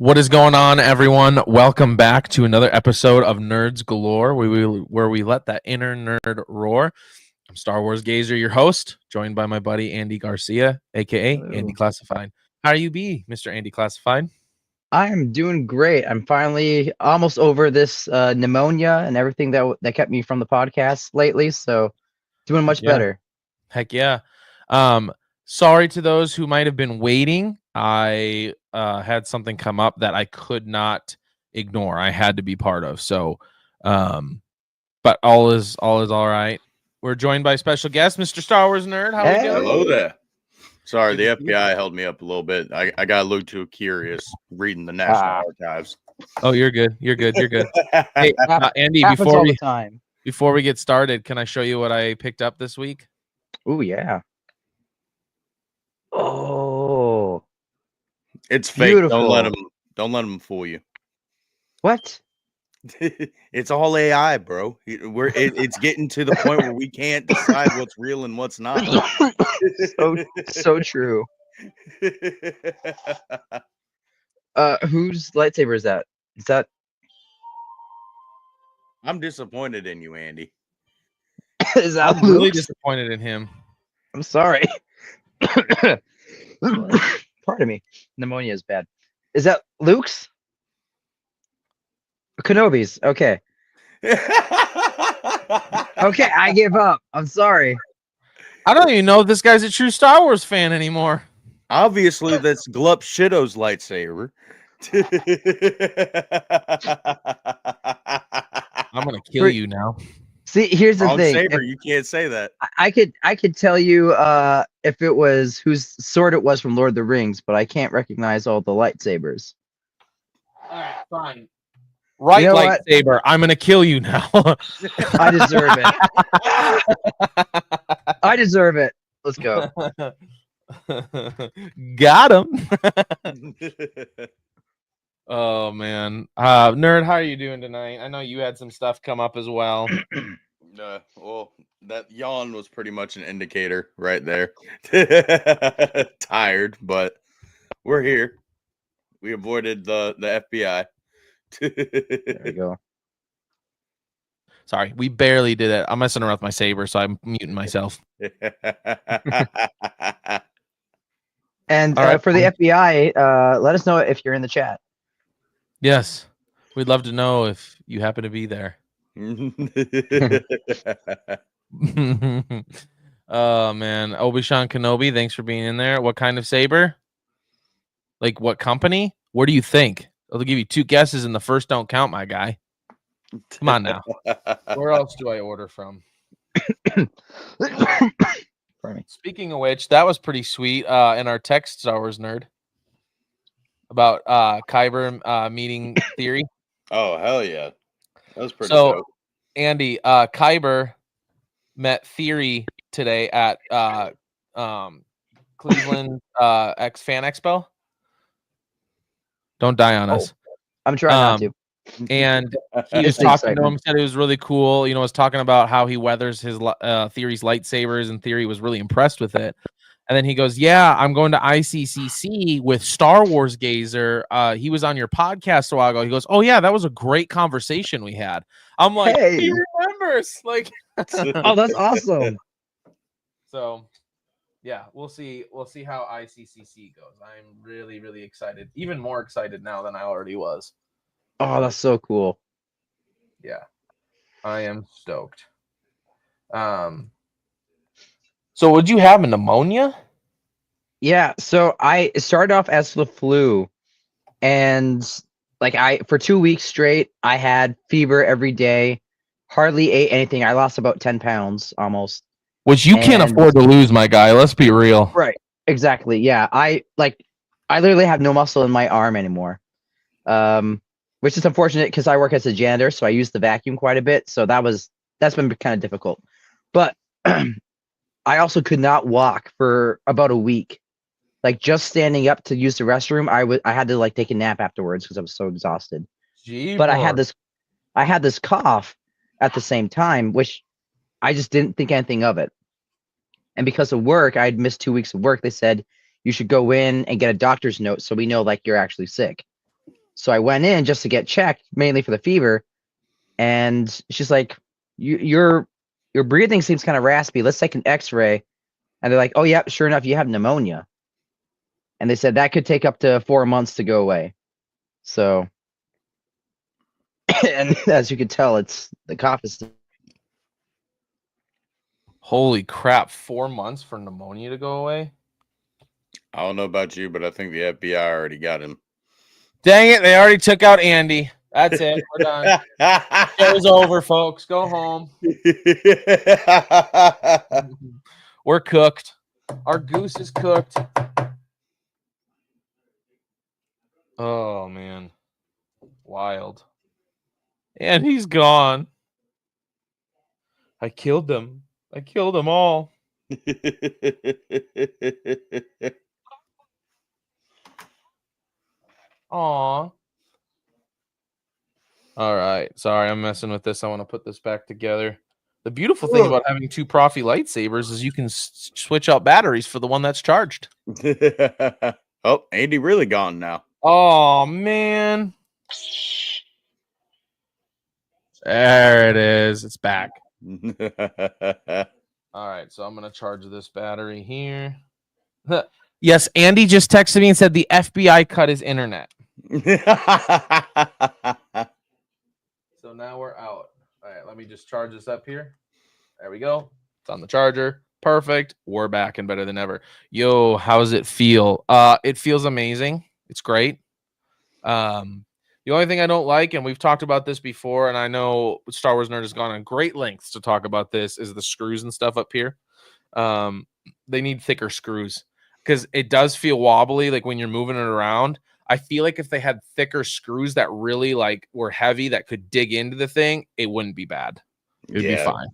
What is going on, everyone? Welcome back to another episode of Nerds Galore, where we let that inner nerd roar. I'm Star Wars Gazer, your host, joined by my buddy Andy Garcia, aka Hello. Andy Classified. How are you, Mr. Andy Classified? I am doing great. I'm finally almost over this pneumonia and everything that kept me from the podcast lately. So doing much better. Heck yeah. Sorry to those who might have been waiting. I had something come up that I could not ignore. I had to be part of. So, but all is all right. We're joined by special guest, Mr. Star Wars Nerd. How we doing? Hello there. Sorry, the FBI held me up a little bit. I got a little too curious reading the National Archives. Oh, you're good. You're good. You're good. Hey, Andy, Happens all the time. before we get started, can I show you what I picked up this week? Oh yeah. Oh, It's fake. beautiful. Don't let them fool you. What? It's all AI, bro. It's getting to the point where we can't decide what's real and what's not. so true. Whose lightsaber is that? Is that? I'm disappointed in you, Andy. Is that I'm really Luke's? disappointed in him. I'm sorry. Pardon me. Pneumonia is bad. Is that Luke's? Kenobi's. Okay. Okay, I give up. I'm sorry. I don't even know if this guy's a true Star Wars fan anymore. Obviously, that's Glup Shitto's lightsaber. I'm gonna kill you now. See, here's the Wrong thing. saber, you can't say that. I could tell you if it was whose sword it was from Lord of the Rings, but I can't recognize all the lightsabers. All right, fine. Right, You know lightsaber. what? I'm gonna kill you now. I deserve it. I deserve it. Let's go. Got him. Oh man, nerd, how are you doing tonight? I know you had some stuff come up as well. Well, that yawn was pretty much an indicator right there. Tired, but we're here. We avoided the FBI. There we go. Sorry, we barely did it. I'm messing around with my saber, so I'm muting myself. And All right, for the FBI, let us know if you're in the chat. Yes, we'd love to know if you happen to be there. Oh man, Obi-Wan Kenobi, thanks for being in there. What kind of saber? Like what company? What do you think? I'll give you two guesses, and the first don't count, my guy. Come on now. Where else do I order from? Speaking of which, that was pretty sweet. In our text, Star Wars Nerd, about Kyber meeting Theory. Oh hell yeah, that was pretty. So, dope. Andy, Kyber met Theory today at Cleveland X Fan Expo. Don't die on us. I'm trying not to. And he was talking to him, said it was really cool. You know, was talking about how he weathers his Theory's lightsabers, and Theory was really impressed with it. And then he goes, "Yeah, I'm going to ICCC with Star Wars Gazer. He was on your podcast a while ago." He goes, "Oh yeah, that was a great conversation we had." I'm like, Hey. he remembers. Like, Oh, that's awesome. So, yeah, we'll see how ICCC goes. I'm really, really excited. Even more excited now than I already was. Oh, that's so cool. Yeah, I am stoked. So would you have pneumonia? Yeah, so I started off as the flu, and like for 2 weeks straight, I had fever every day, hardly ate anything. I lost about 10 pounds almost. Which you can't afford to lose, my guy. Let's be real. Right. Exactly. Yeah. I literally have no muscle in my arm anymore. Which is unfortunate because I work as a janitor, so I use the vacuum quite a bit. So that's been kind of difficult. But I also could not walk for about a week. Like just standing up to use the restroom, I had to like take a nap afterwards because I was so exhausted. But I had this cough at the same time, which I just didn't think anything of it. And because of work, I'd missed 2 weeks of work. They said you should go in and get a doctor's note so we know like you're actually sick. So I went in just to get checked, mainly for the fever. And she's like, your breathing seems kind of raspy. Let's take an X-ray. And they're like, oh yeah, sure enough, you have pneumonia. And they said that could take up to 4 months to go away. So, and as you can tell, it's the cough is. Holy crap! 4 months for pneumonia to go away. I don't know about you, but I think the FBI already got him. Dang it! They already took out Andy. That's it. We're done. Show's over, folks. Go home. We're cooked. Our goose is cooked. Oh man, wild. And he's gone. I killed them. I killed them all. Aw. All right. Sorry, I'm messing with this. I want to put this back together. The beautiful thing about having two Profi lightsabers is you can switch out batteries for the one that's charged. Oh, Andy really gone now. Oh, man. There it is. It's back. All right. So I'm going to charge this battery here. Yes, Andy just texted me and said the FBI cut his internet. So now we're out. All right, let me just charge this up here. There we go. It's on the charger. Perfect. We're back and better than ever. Yo, how does it feel? It feels amazing. It's great. The only thing I don't like, and we've talked about this before, and I know Star Wars Nerd has gone on great lengths to talk about this, is the screws and stuff up here. They need thicker screws because it does feel wobbly, like when you're moving it around. I feel like if they had thicker screws that really like were heavy that could dig into the thing, it wouldn't be bad. It'd be fine.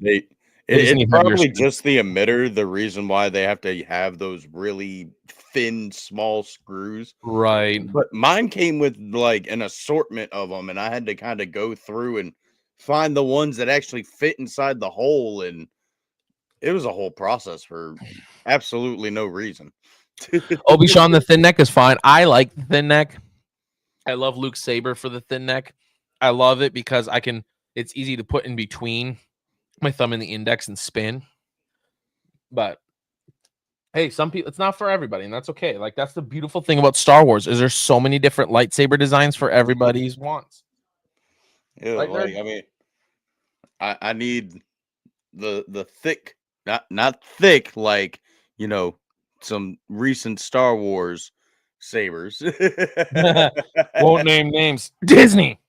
It's probably just the emitter, the reason why they have to have those really thin, small screws. Right. But mine came with like an assortment of them, and I had to kind of go through and find the ones that actually fit inside the hole. And it was a whole process for absolutely no reason. Obi-Wan, the thin neck is fine. I like the thin neck. I love Luke's saber for the thin neck. I love it because it's easy to put in between my thumb and the index and spin. But hey, some people, it's not for everybody, and that's okay. Like, that's the beautiful thing about Star Wars is there's so many different lightsaber designs for everybody's wants. Yeah, like I mean, I need the thick, not thick, like, you know, some recent Star Wars sabers. Won't name names. Disney.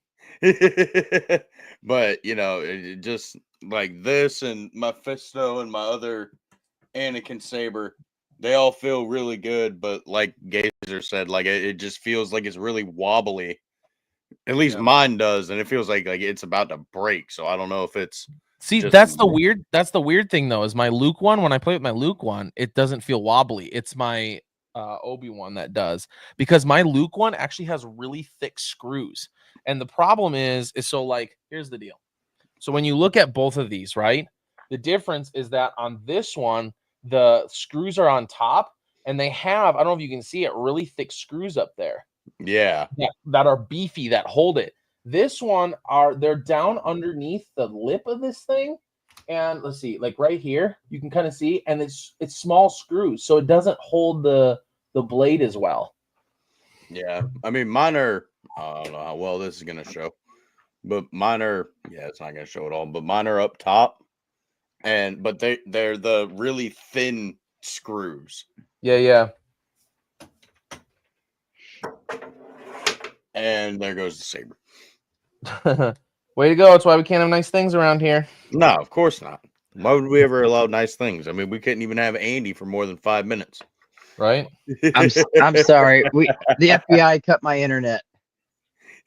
But you know, it just like this and my Fisto and my other Anakin saber, they all feel really good. But like Gazer said, like it just feels like it's really wobbly. At least mine does, and it feels like it's about to break. So I don't know if it's. See, that's the weird thing though, is my Luke one, when I play with my Luke one, it doesn't feel wobbly. It's my Obi-Wan that does, because my Luke one actually has really thick screws. And the problem is so like, here's the deal. So when you look at both of these, right, the difference is that on this one, the screws are on top and they have, I don't know if you can see it, really thick screws up there. Yeah. That are beefy, that hold it. This one they're down underneath the lip of this thing, and let's see, like right here, you can kind of see, and it's small screws, so it doesn't hold the blade as well. Yeah, I mean, mine are. I don't know how well this is gonna show, but mine are. Yeah, it's not gonna show at all. But mine are up top, but they're the really thin screws. Yeah. And there goes the saber. Way to go. That's why we can't have nice things around here. No, of course not. Why would we ever allow nice things? I mean, we couldn't even have Andy for more than 5 minutes. Right? I'm sorry. The FBI cut my internet.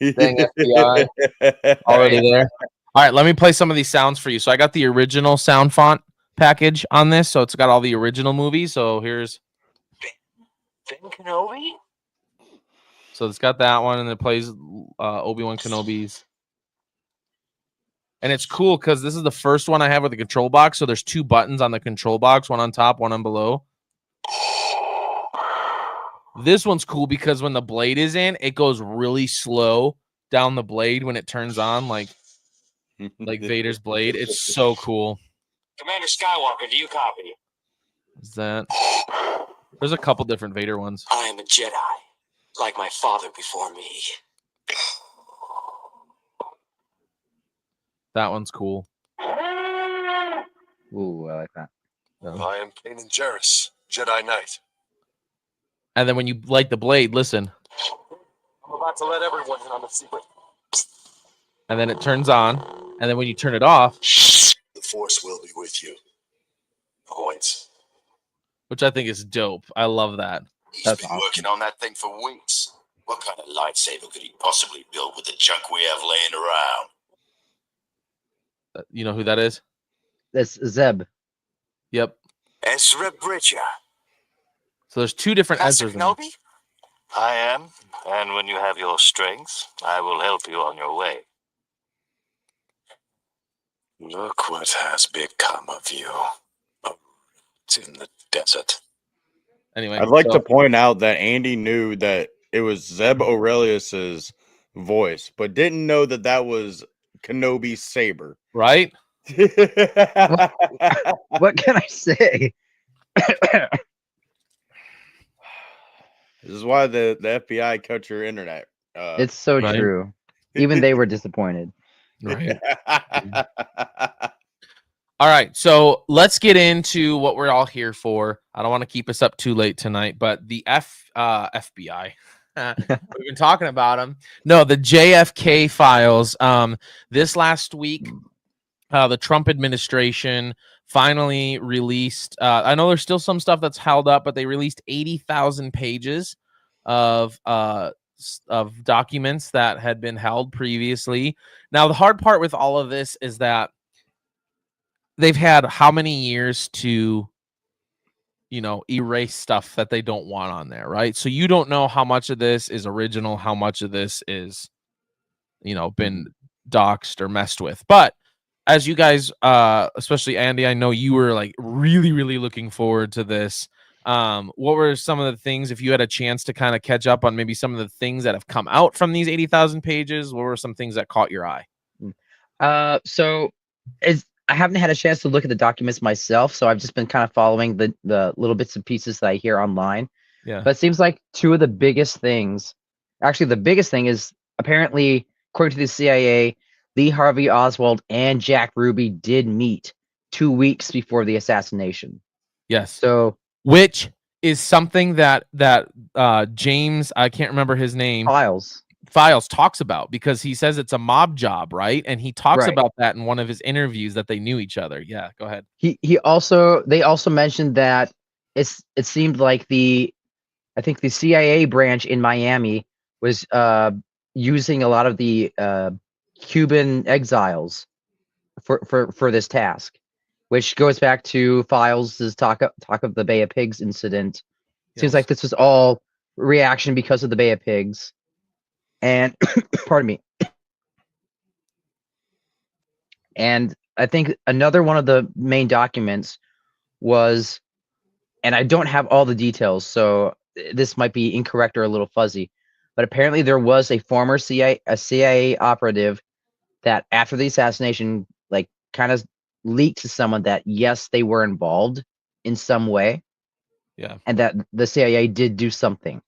Dang, FBI. Already there. All right, let me play some of these sounds for you. So I got the original sound font package on this. So it's got all the original movies. So here's Ben Kenobi? So it's got that one, and it plays Obi-Wan Kenobi's. And it's cool because this is the first one I have with the control box. So there's 2 buttons on the control box, one on top, one on below. This one's cool because when the blade is in, it goes really slow down the blade when it turns on, like Vader's blade. It's so cool. Commander Skywalker, do you copy? Is that? There's a couple different Vader ones. I am a Jedi, like my father before me. That one's cool. Ooh, I like that. I am Kanan Jarrus, Jedi Knight. And then when you light the blade, listen. I'm about to let everyone in on the secret. And then it turns on. And then when you turn it off, The Force will be with you. Always. which I think is dope. I love that. He's That's been awesome. working on that thing for weeks. What kind of lightsaber could he possibly build with the junk we have laying around? You know who that is? That's Zeb. Yep. Ezra Bridger. So there's two different Master Ezras in there. Kenobi? I am, and when you have your strengths, I will help you on your way. Look what has become of you. It's in the desert. Anyway, I'd like so- to point out that Andy knew that it was Zeb Aurelius's voice, but didn't know that that was Kenobi's saber. right? What can I say? This is why the FBI cut your internet. It's so Right. true. Even they were disappointed. Right. All right, so let's get into what we're all here for. I don't want to keep us up too late tonight, but the FBI. We've been talking about them. No, the JFK files. This last week, the Trump administration finally released. I know there's still some stuff that's held up, but they released 80,000 pages of documents that had been held previously. Now, the hard part with all of this is that they've had how many years to, erase stuff that they don't want on there, right? So you don't know how much of this is original, how much of this is, been doxed or messed with. But as you guys, especially Andy, I know you were like really, really looking forward to this. What were some of the things, if you had a chance to kind of catch up on maybe some of the things that have come out from these 80,000 pages? What were some things that caught your eye? So I haven't had a chance to look at the documents myself, so I've just been kind of following the little bits and pieces that I hear online. Yeah. But it seems like two of the biggest things, actually the biggest thing is apparently, according to the CIA, Lee Harvey Oswald and Jack Ruby did meet 2 weeks before the assassination. Yes. So Which is something that James, I can't remember his name, Files talks about, because he says it's a mob job, right? And he talks Right. about that in one of his interviews, that they knew each other. Yeah, go ahead. they also mentioned that it seemed like I think the CIA branch in Miami was using a lot of the Cuban exiles for this task, which goes back to Files' talk of the Bay of Pigs incident. Seems Yes. like this was all reaction because of the Bay of Pigs. And pardon me. And I think another one of the main documents was, and I don't have all the details, so this might be incorrect or a little fuzzy, but apparently there was a former CIA operative that after the assassination, like, kind of leaked to someone that yes, they were involved in some way. Yeah. And that the CIA did do something.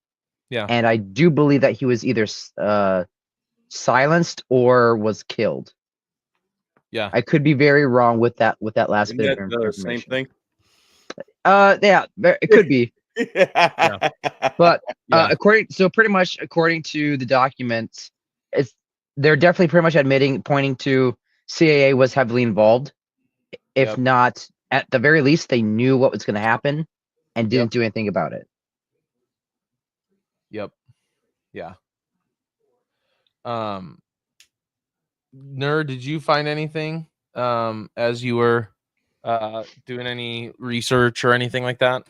Yeah. And I do believe that he was either silenced or was killed. Yeah. I could be very wrong with that last Isn't bit that of the information. same thing? Yeah, it could be. But Yeah. according to the documents, they're definitely pretty much pointing to CIA was heavily involved. If Yep. not, at the very least, they knew what was going to happen and didn't Yep. do anything about it. Yep. Yeah. Nerd, did you find anything as you were doing any research or anything like that?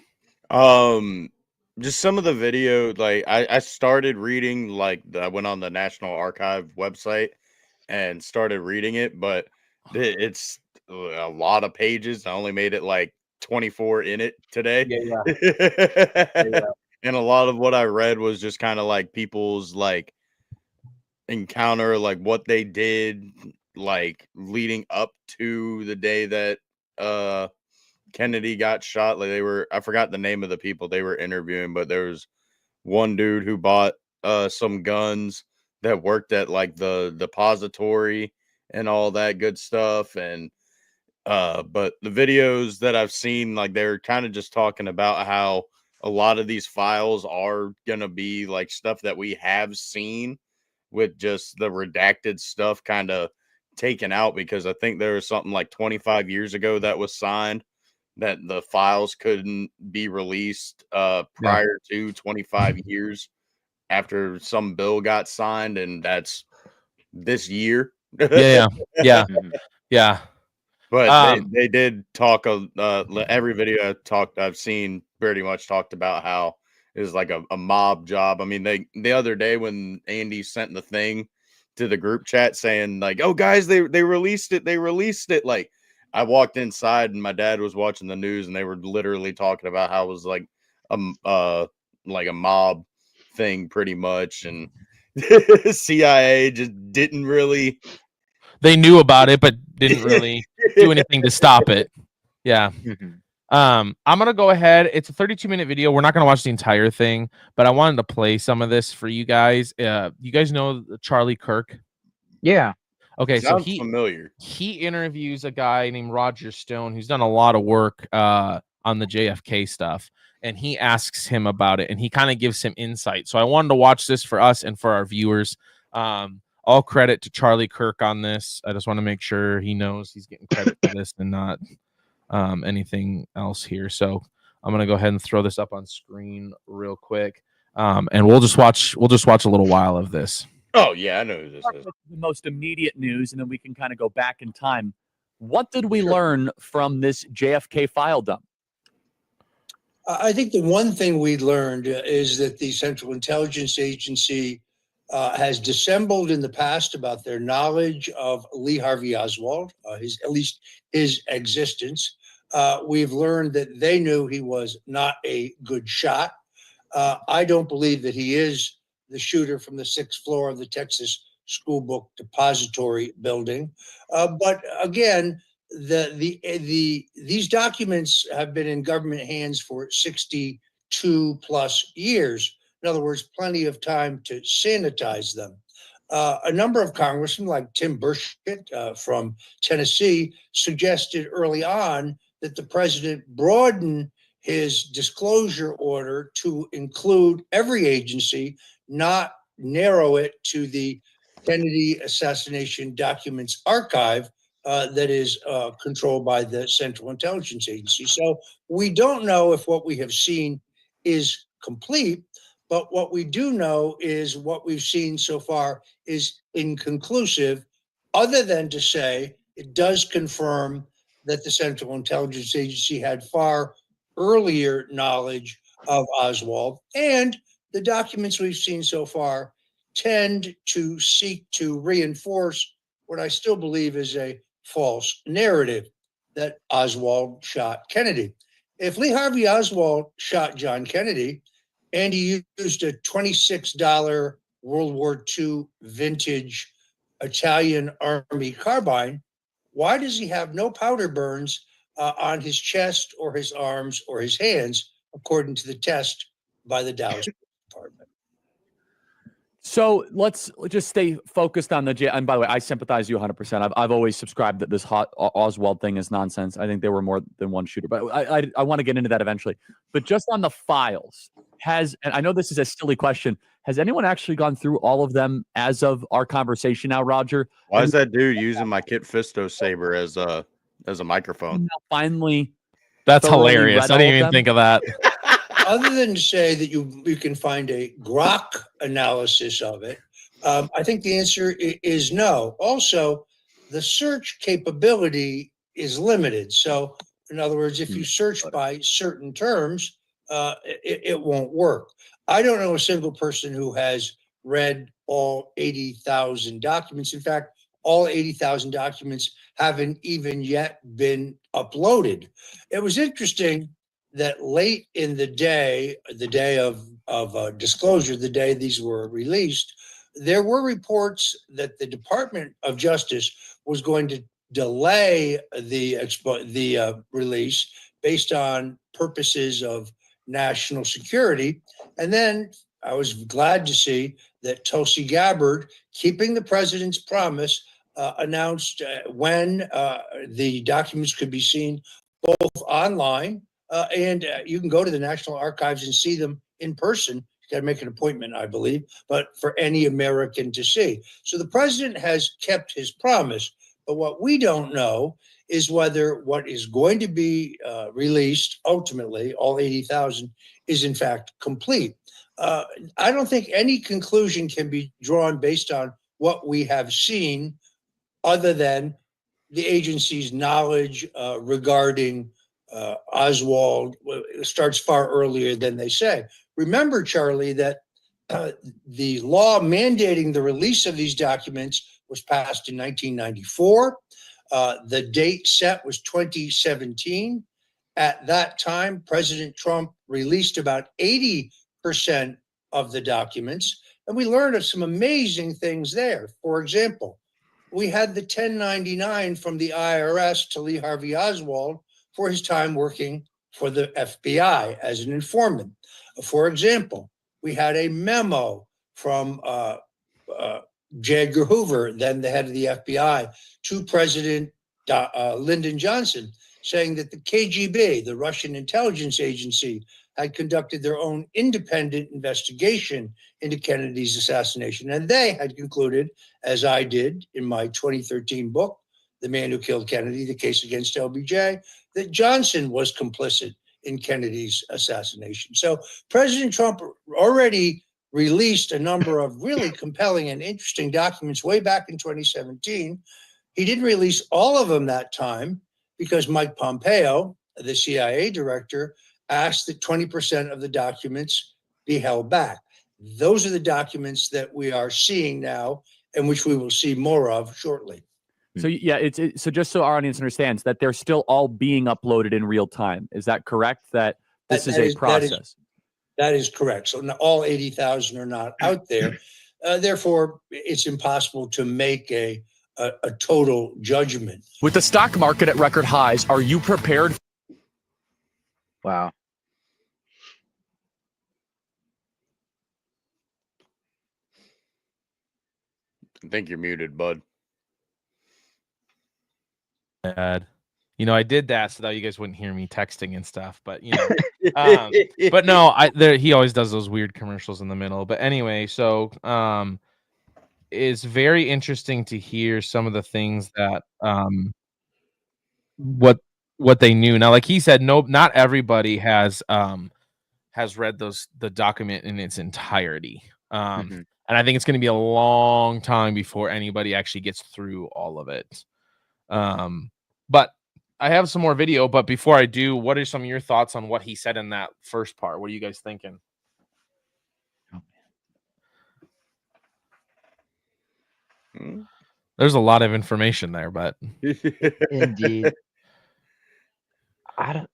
Just some of the video, like I started reading, like I went on the National Archive website and started reading it, but it's a lot of pages. I only made it like 24 in it today. Yeah. And a lot of what I read was just kind of like people's like encounter, like what they did, like leading up to the day that Kennedy got shot. Like I forgot the name of the people they were interviewing, but there was one dude who bought some guns that worked at like the depository and all that good stuff. And but the videos that I've seen, like they're kind of just talking about how a lot of these files are gonna be like stuff that we have seen, with just the redacted stuff kind of taken out, because I think there was something like 25 years ago that was signed that the files couldn't be released prior to 25 years after some bill got signed, and that's this year. Yeah. Yeah. But they did talk every video I've seen pretty much talked about how it was like a mob job. I mean, the other day when Andy sent the thing to the group chat saying like, "Oh guys, they released it." Like, I walked inside and my dad was watching the news and they were literally talking about how it was like a mob thing pretty much, and CIA just didn't really. They knew about it, but didn't really do anything to stop it. Yeah. I'm gonna go ahead. It's a 32-minute video. We're not gonna watch the entire thing, but I wanted to play some of this for you guys. You guys know Charlie Kirk? Yeah. Okay, Sounds so familiar. he interviews a guy named Roger Stone who's done a lot of work on the JFK stuff, and he asks him about it, and he kind of gives him insight. So I wanted to watch this for us and for our viewers. All credit to Charlie Kirk on this. I just want to make sure he knows he's getting credit for this and not anything else here. So I'm gonna go ahead and throw this up on screen real quick, and we'll just watch a little while of this. Oh yeah, I know who this is. The most immediate news, and then we can kind of go back in time. What did we learn from this JFK file dump? I think the one thing we learned is that the Central Intelligence Agency has dissembled in the past about their knowledge of Lee Harvey Oswald, at least his existence. We've learned that they knew he was not a good shot. I don't believe that he is the shooter from the 6th floor of the Texas School Book Depository building. But again, these documents have been in government hands for 62 plus years. In other words, plenty of time to sanitize them. A number of congressmen, like Tim Burchett from Tennessee, suggested early on that the president broaden his disclosure order to include every agency, not narrow it to the Kennedy Assassination Documents Archive that is controlled by the Central Intelligence Agency. So we don't know if what we have seen is complete, but what we do know is what we've seen so far is inconclusive, other than to say it does confirm that the Central Intelligence Agency had far earlier knowledge of Oswald, and the documents we've seen so far tend to seek to reinforce what I still believe is a false narrative that Oswald shot Kennedy. If Lee Harvey Oswald shot John Kennedy and he used a $26 World War II vintage Italian Army carbine, why does he have no powder burns on his chest or his arms or his hands, according to the test by the Dallas Department? So let's just stay focused on the and by the way, I sympathize you 100%. I've always subscribed that this Oswald thing is nonsense. I think there were more than one shooter, but I want to get into that eventually. But just on the files, and I know this is a silly question, has anyone actually gone through all of them as of our conversation now, Roger? Why is that dude using my Kit Fisto saber as a microphone? Finally, that's hilarious. I didn't even think of that. Other than to say that you can find a grok analysis of it, I think the answer is no. Also, the search capability is limited. So, in other words, if you search by certain terms, it won't work. I don't know a single person who has read all 80,000 documents. In fact, all 80,000 documents haven't even yet been uploaded. It was interesting that late in the day of disclosure, the day these were released, there were reports that the Department of Justice was going to delay the release based on purposes of national security. And then I was glad to see that Tulsi Gabbard, keeping the president's promise, announced when the documents could be seen both online and you can go to the National Archives and see them in person. You got to make an appointment, I believe, but for any American to see. So the president has kept his promise. But what we don't know is whether what is going to be released, ultimately, all 80,000, is in fact complete. I don't think any conclusion can be drawn based on what we have seen other than the agency's knowledge regarding Oswald starts far earlier than they say. Remember, Charlie, that the law mandating the release of these documents was passed in 1994. The date set was 2017. At that time, President Trump released about 80% of the documents, and we learned of some amazing things there. For example, we had the 1099 from the IRS to Lee Harvey Oswald for his time working for the FBI as an informant. For example, we had a memo from J. Edgar Hoover, then the head of the FBI, to President Lyndon Johnson, saying that the KGB, the Russian intelligence agency, had conducted their own independent investigation into Kennedy's assassination. And they had concluded, as I did in my 2013 book, The Man Who Killed Kennedy, The Case Against LBJ, that Johnson was complicit in Kennedy's assassination. So President Trump already released a number of really compelling and interesting documents way back in 2017. He didn't release all of them that time because Mike Pompeo, the CIA director, asked that 20% of the documents be held back. Those are the documents that we are seeing now and which we will see more of shortly. So yeah, so just so our audience understands that they're still all being uploaded in real time. Is that correct? That this is a process? That is correct. So all 80,000 are not out there. Therefore, it's impossible to make a total judgment. With the stock market at record highs, are you prepared? Wow. I think you're muted, bud. Bad. You know, I did that so that you guys wouldn't hear me texting and stuff, but you know, but no, he always does those weird commercials in the middle. But anyway, so it's very interesting to hear some of the things that what they knew. Now, like he said, no, not everybody has read the document in its entirety. And I think it's going to be a long time before anybody actually gets through all of it. But I have some more video, but before I do, what are some of your thoughts on what he said in that first part? What are you guys thinking? There's a lot of information there, but Indeed. I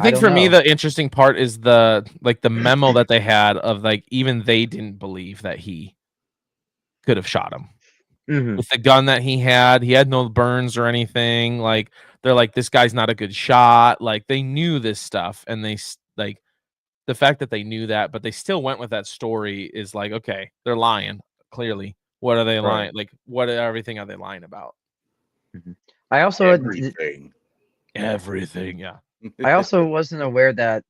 think for me, the interesting part is the memo that they had of like, even they didn't believe that he could have shot him. With the gun that he had no burns or anything. Like, they're like, this guy's not a good shot. Like, they knew this stuff, and they like the fact that they knew that, but they still went with that story is like, okay, they're lying clearly. What are they lying? Like, everything are they lying about? I also everything, yeah. I also wasn't aware that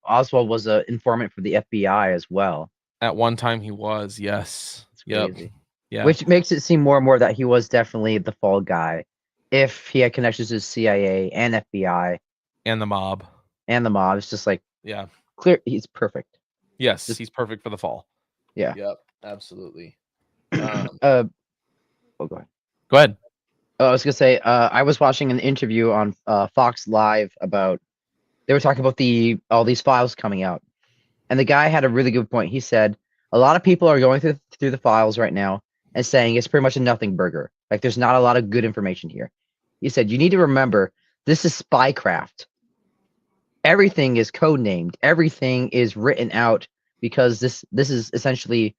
Oswald was an informant for the FBI as well. At one time, he was, yes. Yep. Yeah. Which makes it seem more and more that he was definitely the fall guy, if he had connections to CIA and FBI and the mob. It's just like, yeah, clear. He's perfect. Yes, he's perfect for the fall. Yeah. Yep. Absolutely. Go ahead. Go ahead. I was gonna say, I was watching an interview on Fox Live about. They were talking about all these files coming out, and the guy had a really good point. He said a lot of people are going through the files right now and saying it's pretty much a nothing burger. Like, there's not a lot of good information here. He said, you need to remember, this is spycraft. everything is codenamed. Everything is written out because this is essentially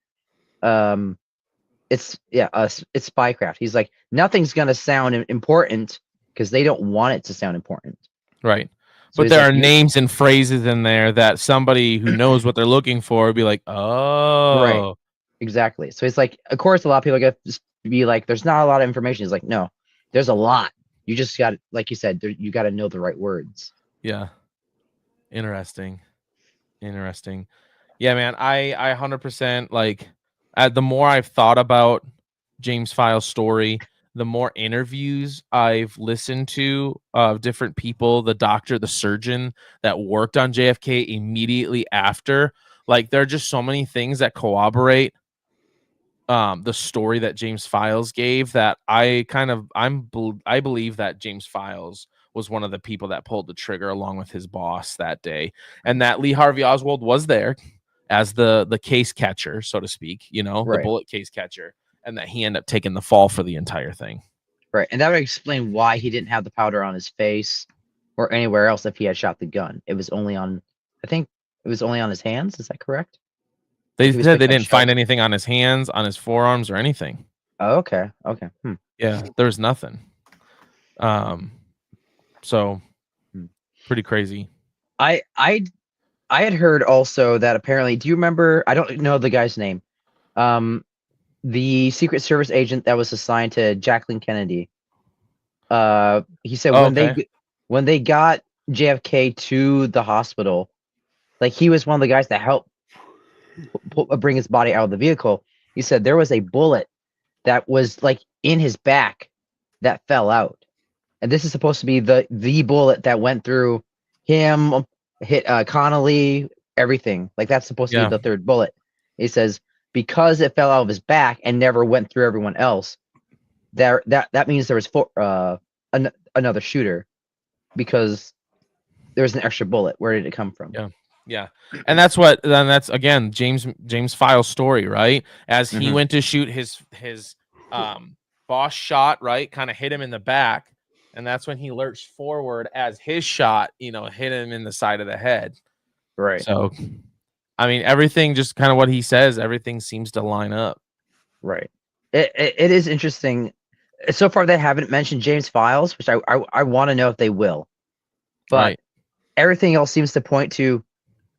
it's it's spycraft. He's like, nothing's gonna sound important because they don't want it to sound important. Right. So But he's there like, are names and phrases in there that somebody who knows what they're looking for would be like, oh, exactly. So it's like, of course, a lot of people get just be like, there's not a lot of information. He's like, no, there's a lot. You just got, like you said, you got to know the right words. yeah. Interesting. Yeah, man. I 100% like. The more I've thought about James Files' story, the more interviews I've listened to of different people, the doctor, the surgeon that worked on JFK immediately after. Like, there are just so many things that corroborate the story that James Files gave that I believe that James Files was one of the people that pulled the trigger along with his boss that day, and that Lee Harvey Oswald was there as the case catcher, so to speak, the bullet case catcher, and that he ended up taking the fall for the entire thing. Right. And that would explain why he didn't have the powder on his face or anywhere else if he had shot the gun. It was only on, I think it was only on his hands. Is that correct? They He was said they picking up didn't find shells. anything on his hands, on his forearms, or anything. Oh, okay. Okay. Yeah, there was nothing. So pretty crazy. I had heard also that apparently, do you remember, I don't know the guy's name, the Secret Service agent that was assigned to Jacqueline Kennedy. He said when they got JFK to the hospital, like, he was one of the guys that helped bring his body out of the vehicle. He said there was a bullet that was like in his back that fell out, and this is supposed to be the bullet that went through him, hit Connolly, everything. Like, that's supposed to be the third bullet. He says because it fell out of his back and never went through everyone else, that means there was another shooter, because there was an extra bullet. Where did it come from? Yeah. And that's again James Files' story, right? As he went to shoot his boss shot, right, kind of hit him in the back, and that's when he lurched forward as his shot, hit him in the side of the head. Right. So, I mean, everything, just kind of what he says, everything seems to line up. Right. It is interesting. So far, they haven't mentioned James Files, which I want to know if they will. But everything else seems to point to,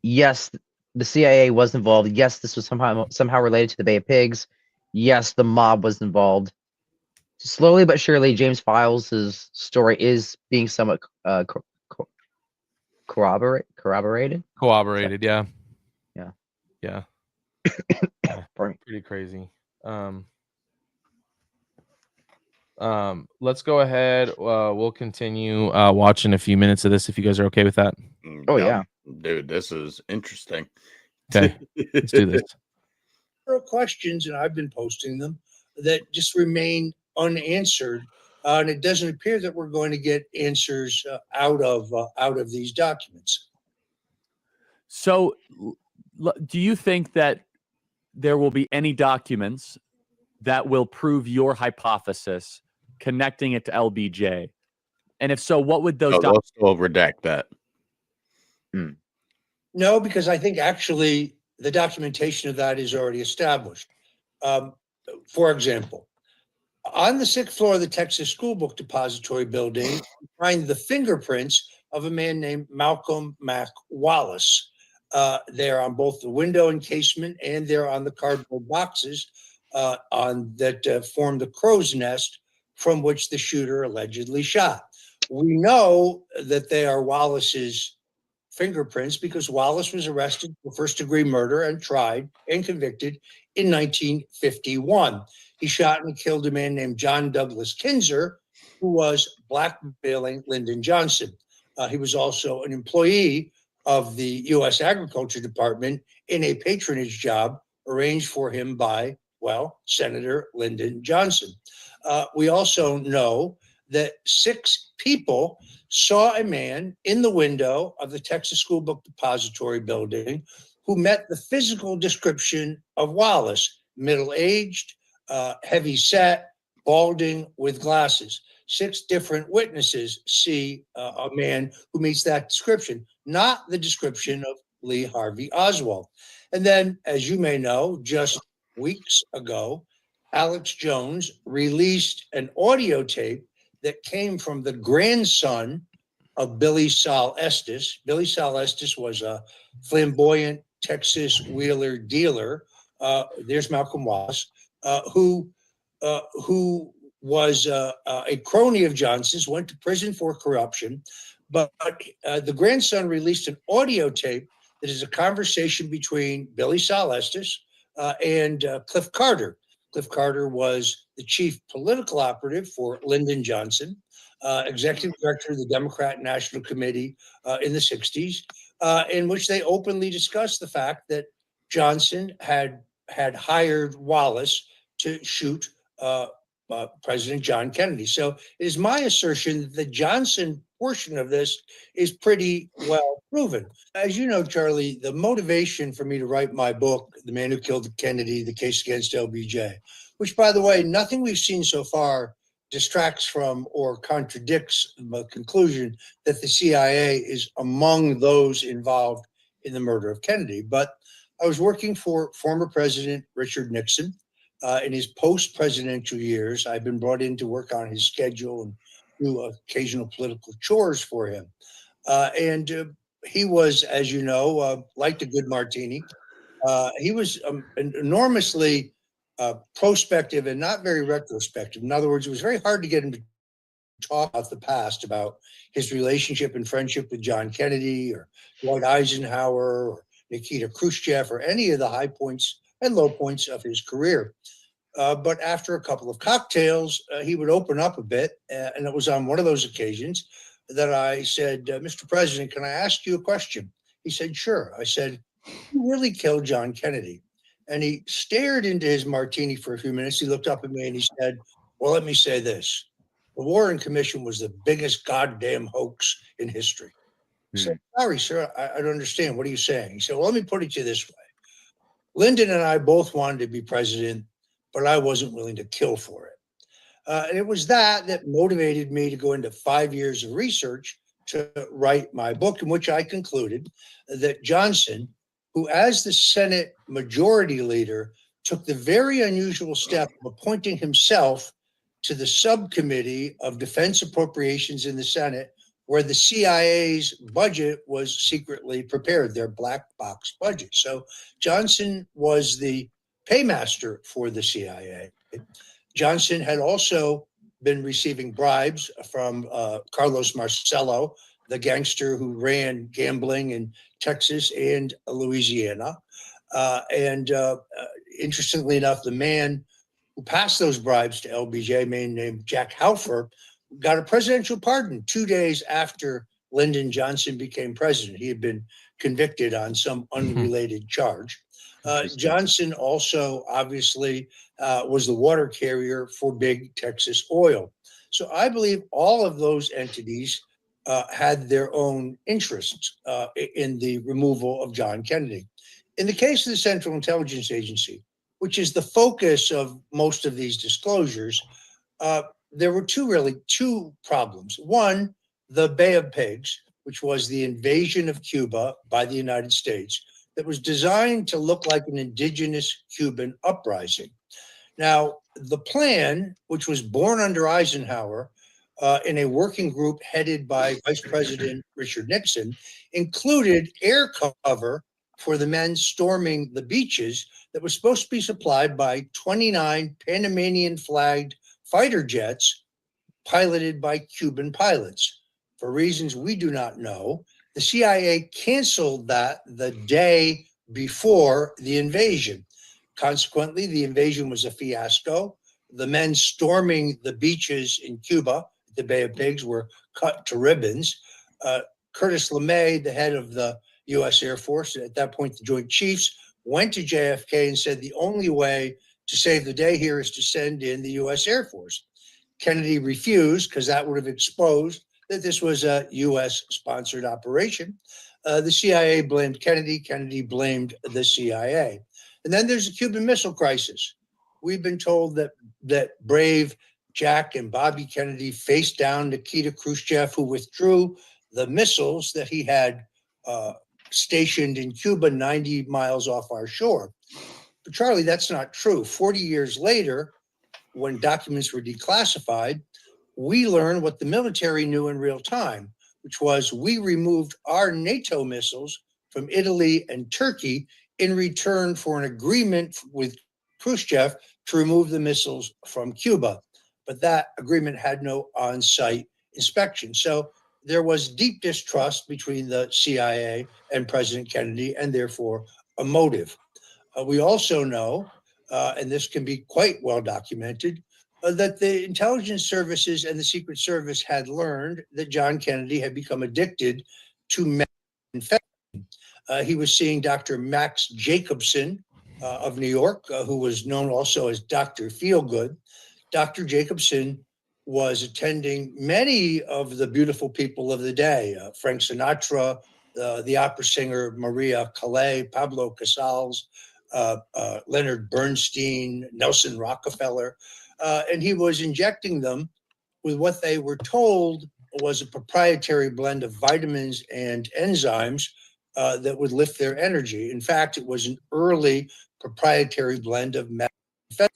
yes, the CIA was involved. Yes, this was somehow related to the Bay of Pigs. Yes, the mob was involved. Slowly but surely, James Files' story is being somewhat corroborated. Yeah. Pretty crazy. Let's go ahead. We'll continue watching a few minutes of this if you guys are okay with that. Oh yeah, dude, this is interesting. Okay, let's do this. There are questions, and I've been posting them, that just remain unanswered, and it doesn't appear that we're going to get answers out of these documents. So, do you think that there will be any documents that will prove your hypothesis, connecting it to LBJ? And if so, what would those documents? We'll redact that. No, because I think actually the documentation of that is already established. For example, on the 6th floor of the Texas School Book Depository building, you find the fingerprints of a man named Malcolm Mac Wallace. They're on both the window encasement, and they're on the cardboard boxes that form the crow's nest from which the shooter allegedly shot. We know that they are Wallace's fingerprints because Wallace was arrested for first-degree murder and tried and convicted in 1951. He shot and killed a man named John Douglas Kinzer, who was blackmailing Lyndon Johnson. He was also an employee of the U.S. Agriculture Department in a patronage job arranged for him by, Senator Lyndon Johnson. We also know that 6 people saw a man in the window of the Texas School Book Depository building who met the physical description of Wallace: middle-aged, heavy-set, balding with glasses. 6 different witnesses see a man who meets that description, not the description of Lee Harvey Oswald. And then, as you may know, just weeks ago, Alex Jones released an audio tape that came from the grandson of Billy Sol Estes. Billy Sol Estes was a flamboyant Texas wheeler dealer. There's Malcolm Wallace, who was a crony of Johnson's, went to prison for corruption. But the grandson released an audio tape that is a conversation between Billy Sol Estes and Cliff Carter. Cliff Carter was the chief political operative for Lyndon Johnson, executive director of the Democrat National Committee in the 60s, in which they openly discussed the fact that Johnson had hired Wallace to shoot President John Kennedy. So it is my assertion that the Johnson portion of this is pretty well proven. As you know, Charlie, the motivation for me to write my book, The Man Who Killed Kennedy, The Case Against LBJ, which, by the way, nothing we've seen so far distracts from or contradicts the conclusion that the CIA is among those involved in the murder of Kennedy. But I was working for former President Richard Nixon. In his post-presidential years, I've been brought in to work on his schedule and do occasional political chores for him. He was, as you know, liked a good martini. He was enormously prospective and not very retrospective. In other words, it was very hard to get him to talk about the past, about his relationship and friendship with John Kennedy or Dwight Eisenhower or Nikita Khrushchev or any of the high points and low points of his career. But after a couple of cocktails, he would open up a bit. And it was on one of those occasions that I said, Mr. President, can I ask you a question? He said, sure. I said, who really killed John Kennedy? And he stared into his martini for a few minutes. He looked up at me and he said, well, let me say this. The Warren Commission was the biggest goddamn hoax in history. I said, sorry, sir, I don't understand. What are you saying? He said, well, let me put it to you this way. Lyndon and I both wanted to be president, but I wasn't willing to kill for it. And it was that motivated me to go into 5 years of research to write my book, in which I concluded that Johnson, who as the Senate Majority Leader took the very unusual step of appointing himself to the subcommittee of defense appropriations in the Senate, where the CIA's budget was secretly prepared, their black box budget. So Johnson was the paymaster for the CIA. Johnson had also been receiving bribes from Carlos Marcello, the gangster who ran gambling in Texas and Louisiana. Interestingly enough, the man who passed those bribes to LBJ, a man named Jack Halfer, got a presidential pardon 2 days after Lyndon Johnson became president. He had been convicted on some unrelated charge. Johnson also obviously was the water carrier for Big Texas Oil. So I believe all of those entities had their own interests in the removal of John Kennedy. In the case of the Central Intelligence Agency, which is the focus of most of these disclosures, there were two problems. One, the Bay of Pigs, which was the invasion of Cuba by the United States, that was designed to look like an indigenous Cuban uprising. Now, the plan, which was born under Eisenhower in a working group headed by Vice President Richard Nixon, included air cover for the men storming the beaches that was supposed to be supplied by 29 Panamanian flagged fighter jets piloted by Cuban pilots. For reasons we do not know, the CIA canceled that the day before the invasion. Consequently, the invasion was a fiasco. The men storming the beaches in Cuba, the Bay of Pigs, were cut to ribbons. Curtis LeMay, the head of the U.S. Air Force, at that point the Joint Chiefs, went to JFK and said the only way to save the day here is to send in the U.S. Air Force. Kennedy refused because that would have exposed that this was a U.S.-sponsored operation. The CIA blamed Kennedy. Kennedy blamed the CIA. And then there's a Cuban Missile Crisis. We've been told that brave Jack and Bobby Kennedy faced down Nikita Khrushchev, who withdrew the missiles that he had stationed in Cuba 90 miles off our shore. But Charlie, that's not true. 40 years later, when documents were declassified, we learned what the military knew in real time, which was we removed our NATO missiles from Italy and Turkey in return for an agreement with Khrushchev to remove the missiles from Cuba. But that agreement had no on-site inspection. So there was deep distrust between the CIA and President Kennedy, and therefore a motive. We also know, and this can be quite well documented, that the intelligence services and the Secret Service had learned that John Kennedy had become addicted to methamphetamine. He was seeing Dr. Max Jacobson of New York, who was known also as Dr. Feelgood. Dr. Jacobson was attending many of the beautiful people of the day, Frank Sinatra, the opera singer Maria Calais, Pablo Casals, Leonard Bernstein, Nelson Rockefeller, and he was injecting them with what they were told was a proprietary blend of vitamins and enzymes that would lift their energy. In fact, it was an early proprietary blend of methamphetamine.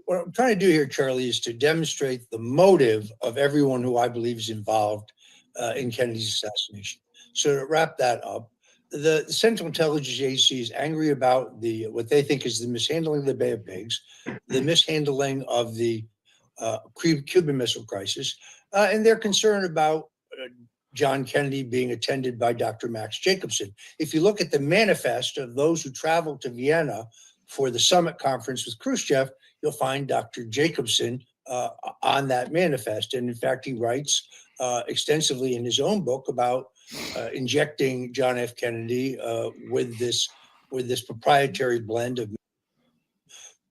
What I'm trying to do here, Charlie, is to demonstrate the motive of everyone who I believe is involved in Kennedy's assassination. So to wrap that up, the Central Intelligence Agency is angry about what they think is the mishandling of the Bay of Pigs, the mishandling of the Cuban Missile Crisis, and they're concerned about John Kennedy being attended by Dr. Max Jacobson. If you look at the manifest of those who traveled to Vienna for the summit conference with Khrushchev, you'll find Dr. Jacobson on that manifest. And in fact, he writes extensively in his own book about injecting John F. Kennedy with this proprietary blend of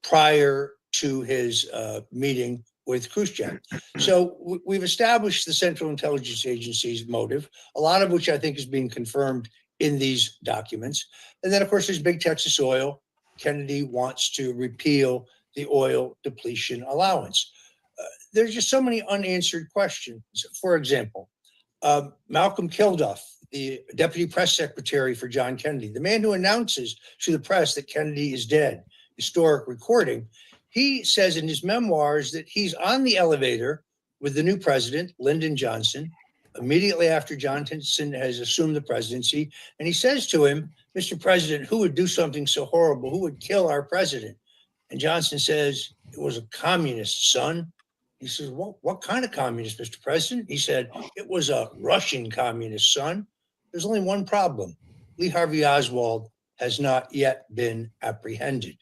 prior to his meeting with Khrushchev. So we've established the Central Intelligence Agency's motive, a lot of which I think is being confirmed in these documents. And then, of course, there's Big Texas Oil. Kennedy wants to repeal the oil depletion allowance. There's just so many unanswered questions. For example, Malcolm Kilduff, the deputy press secretary for John Kennedy, the man who announces to the press that Kennedy is dead, historic recording, he says in his memoirs that he's on the elevator with the new president, Lyndon Johnson, immediately after Johnson has assumed the presidency. And he says to him, Mr. President, who would do something so horrible? Who would kill our president? And Johnson says, it was a communist, son. He says, well, what kind of communist, Mr. President? He said, it was a Russian communist, son. There's only one problem. Lee Harvey Oswald has not yet been apprehended.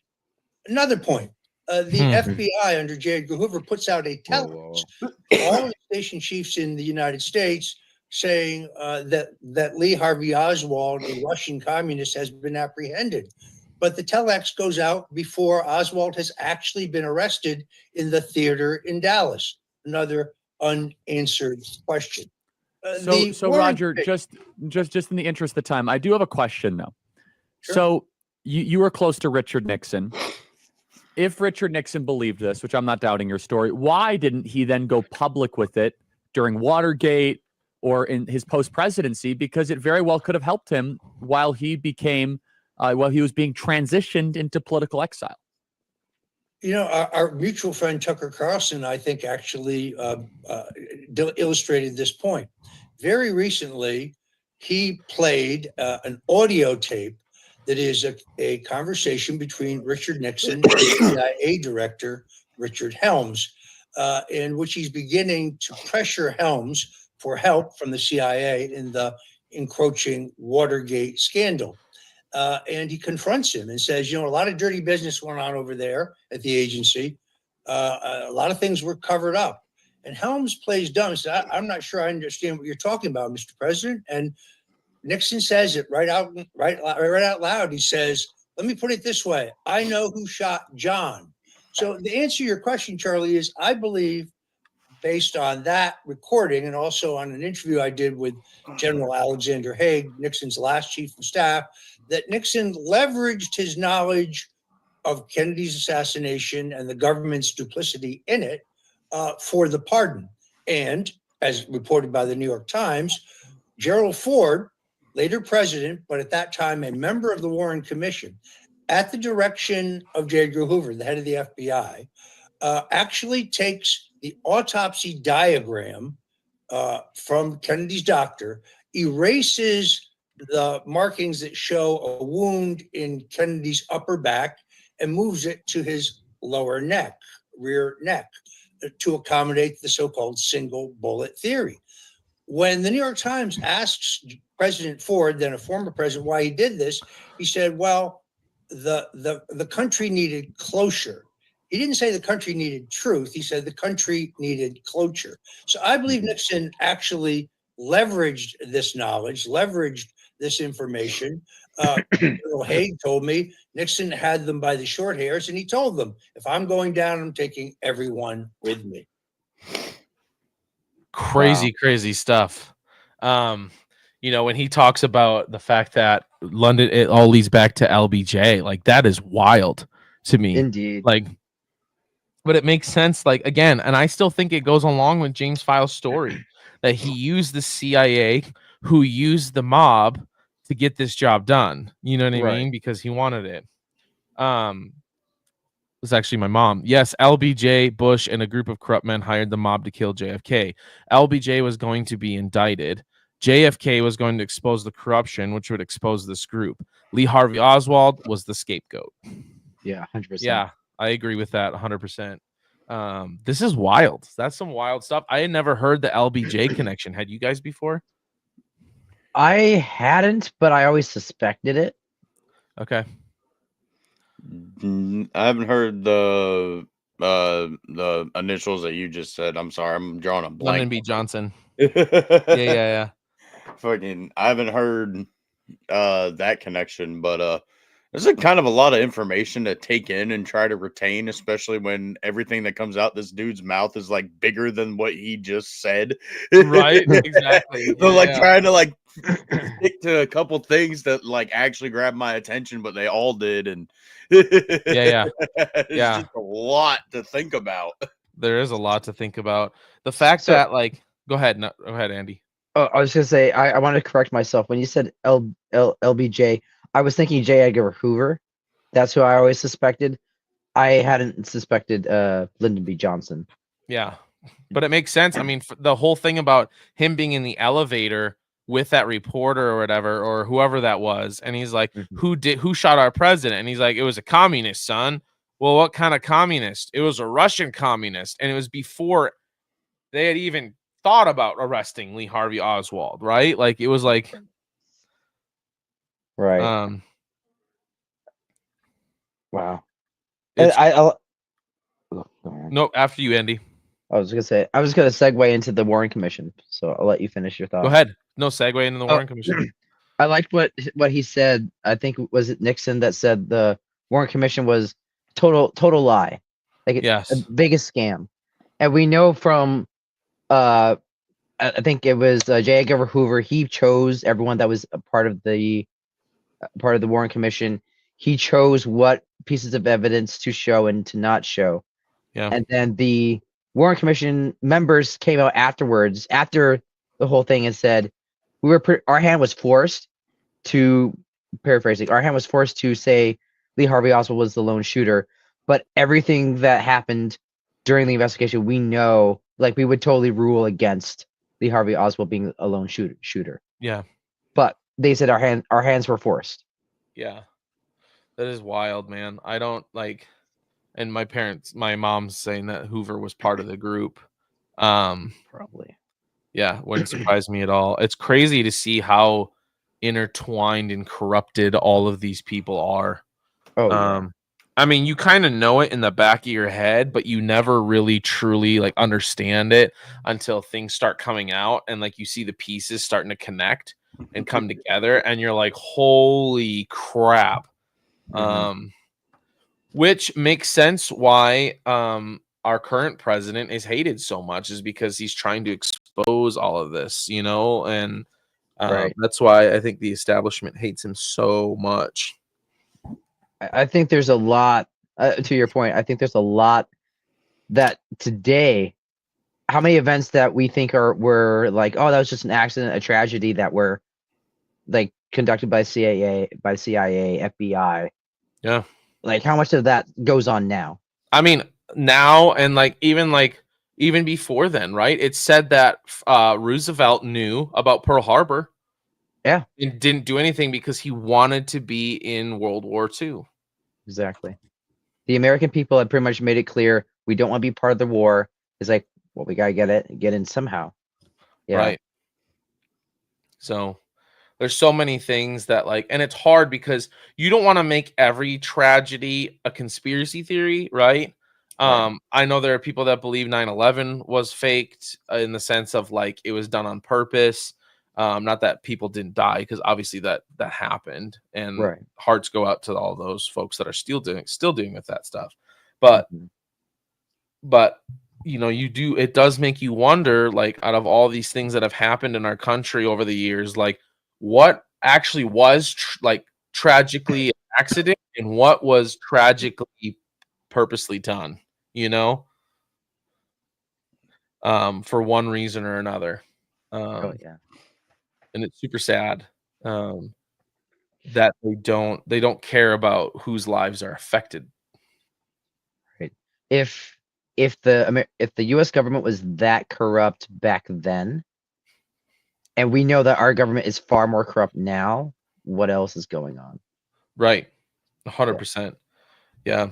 Another point, the FBI under J. Edgar Hoover puts out a telex to all the station chiefs in the United States saying that Lee Harvey Oswald, a Russian communist, has been apprehended. But the telex goes out before Oswald has actually been arrested in the theater in Dallas. Another unanswered question. So Roger, just in the interest of time, I do have a question though. Sure. So you were close to Richard Nixon. If Richard Nixon believed this, which I'm not doubting your story, why didn't he then go public with it during Watergate or in his post-presidency? Because it very well could have helped him while he became, while he was being transitioned into political exile. You know, our mutual friend Tucker Carlson, I think, actually illustrated this point. Very recently, he played an audio tape that is a conversation between Richard Nixon and CIA Director Richard Helms, in which he's beginning to pressure Helms for help from the CIA in the encroaching Watergate scandal. And he confronts him and says, you know, a lot of dirty business went on over there at the agency. A lot of things were covered up. And Helms plays dumb. Says, I'm not sure I understand what you're talking about, Mr. President. And Nixon says it right out loud. He says, let me put it this way. I know who shot John. So the answer to your question, Charlie, is I believe, based on that recording and also on an interview I did with General Alexander Haig, Nixon's last chief of staff, that Nixon leveraged his knowledge of Kennedy's assassination and the government's duplicity in it for the pardon. And as reported by the New York Times, Gerald Ford, later president, but at that time a member of the Warren Commission, at the direction of J. Edgar Hoover, the head of the FBI, actually takes the autopsy diagram from Kennedy's doctor, erases the markings that show a wound in Kennedy's upper back, and moves it to his lower neck, rear neck, to accommodate the so-called single bullet theory. When the New York Times asks President Ford, then a former president, why he did this, he said, well, the country needed closure. He didn't say the country needed truth. He said the country needed closure. So I believe Nixon actually leveraged this knowledge, leveraged this information. General Haig told me Nixon had them by the short hairs, and he told them, if I'm going down, I'm taking everyone with me. Crazy stuff. You know, when he talks about the fact that London, it all leads back to LBJ, like that is wild to me. Indeed. Like, but it makes sense, like, again, and I still think it goes along with James Files' story that he used the CIA, who used the mob to get this job done. You know what I mean? Because he wanted it. It was actually my mom. Yes, LBJ, Bush, and a group of corrupt men hired the mob to kill JFK. LBJ was going to be indicted. JFK was going to expose the corruption, which would expose this group. Lee Harvey Oswald was the scapegoat. Yeah, 100%. Yeah, I agree with that 100%. This is wild. That's some wild stuff. I had never heard the LBJ connection. Had you guys before? I hadn't, but I always suspected it. Okay. I haven't heard the initials that you just said. I'm sorry, I'm drawing a blank. Lyndon B. Johnson. Yeah. Fucking, I haven't heard that connection, but this is kind of a lot of information to take in and try to retain, especially when everything that comes out this dude's mouth is like bigger than what he just said. Right, exactly. So like trying to like stick to a couple things that like actually grabbed my attention, but they all did, and it's just a lot to think about. There is a lot to think about. The fact that, like, go ahead, Andy. Oh, I was gonna say I want to correct myself. When you said LBJ, I was thinking J. Edgar Hoover. That's who I always suspected. I hadn't suspected Lyndon B. Johnson. Yeah, but it makes sense. I mean, the whole thing about him being in the elevator with that reporter or whatever, or whoever that was, and he's like, who shot our president? And he's like, it was a communist, son. Well, what kind of communist? It was a Russian communist, and it was before they had even thought about arresting Lee Harvey Oswald, right? Like, it was like, right. Wow. No, after you, Andy. I was gonna segue into the Warren Commission, so I'll let you finish your thought. Go ahead. No, segue into the Warren Commission. I liked what he said. I think was it Nixon that said the Warren Commission was total lie, like the biggest scam. And we know from I think it was J. Edgar Hoover. He chose everyone that was a part of the Warren Commission. He chose what pieces of evidence to show and to not show. Yeah. And then the Warren Commission members came out afterwards, after the whole thing, and said our hand was forced to, paraphrasing, our hand was forced to say Lee Harvey Oswald was the lone shooter, but everything that happened during the investigation, we know, like, we would totally rule against Lee Harvey Oswald being a lone shooter. Yeah. But they said our hands were forced. Yeah. That is wild, man. I don't like, and my mom's saying that Hoover was part of the group. Probably. Yeah, wouldn't surprise me at all. It's crazy to see how intertwined and corrupted all of these people are. Oh, yeah. I mean, you kind of know it in the back of your head, but you never really truly like understand it until things start coming out and like you see the pieces starting to connect and come together, and you're like, holy crap. Which makes sense why our current president is hated so much, is because he's trying to expose all of this, you know, and that's why I think the establishment hates him so much. I think there's a lot, to your point, I think there's a lot that today how many events that we think were like, oh, that was just an accident, a tragedy that were like conducted by CIA, FBI. Yeah. Like how much of that goes on now? I mean, now and even before then, right? It's said that Roosevelt knew about Pearl Harbor. Yeah. And didn't do anything because he wanted to be in World War II. Exactly. The American people had pretty much made it clear we don't want to be part of the war. It's like, well, we gotta get in somehow. Yeah. Right. So there's so many things that and it's hard because you don't want to make every tragedy a conspiracy theory, right? Right. I know there are people that believe 9/11 was faked in the sense of it was done on purpose. Not that people didn't die, because obviously that happened, and Right. hearts go out to all those folks that are still doing with that stuff. But it does make you wonder, out of all these things that have happened in our country over the years, what actually was tragically an accident and what was tragically purposely done, for one reason or another. Oh yeah. And it's super sad that they don't care about whose lives are affected. Right. If the U.S. government was that corrupt back then, and we know that our government is far more corrupt now, what else is going on? Right. 100%. Yeah.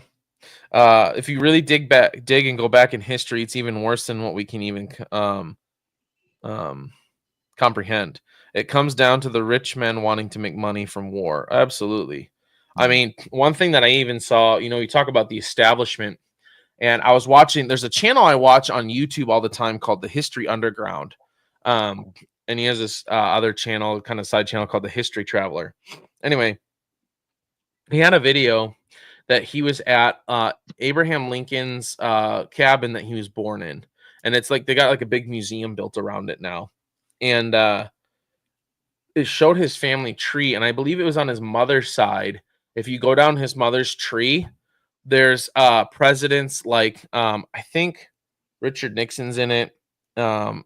If you really dig and go back in history, it's even worse than what we can even comprehend. It comes down to the rich men wanting to make money from war. Absolutely. I mean, one thing that I even saw, you talk about the establishment, and I was watching, there's a channel I watch on YouTube all the time called The History Underground. And he has this other channel, kind of side channel, called The History Traveler. Anyway, he had a video that he was at Abraham Lincoln's cabin that he was born in. And it's they got a big museum built around it now. And it showed his family tree. And I believe it was on his mother's side. If you go down his mother's tree, there's presidents I think Richard Nixon's in it.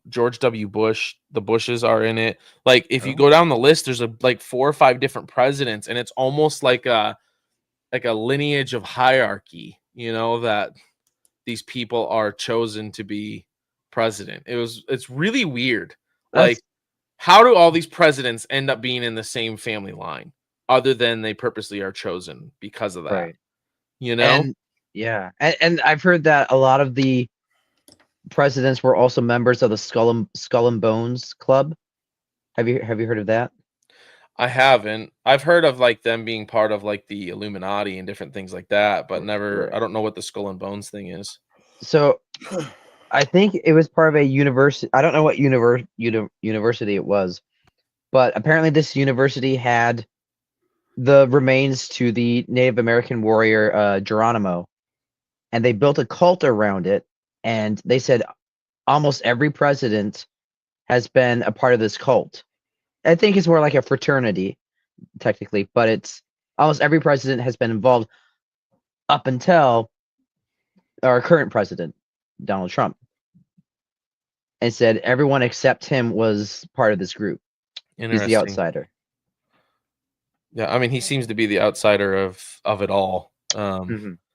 George W. Bush, the Bushes are in it. If you go down the list, there's 4 or 5 different presidents, and it's almost like a lineage of hierarchy, that these people are chosen to be president. It's really weird. How do all these presidents end up being in the same family line, other than they purposely are chosen because of that? Right. And yeah, and I've heard that a lot of the presidents were also members of the Skull and Bones Club. Have you heard of that? I haven't. I've heard of them being part of the Illuminati and different things like that, but never. Right. I don't know what the Skull and Bones thing is. So, I think it was part of a university. I don't know what university it was, but apparently this university had the remains to the Native American warrior Geronimo, and they built a cult around it. And they said almost every president has been a part of this cult. I think it's more like a fraternity, technically, but it's almost every president has been involved up until our current president, Donald Trump. And said everyone except him was part of this group. He's the outsider. Yeah, I mean, he seems to be the outsider of it all.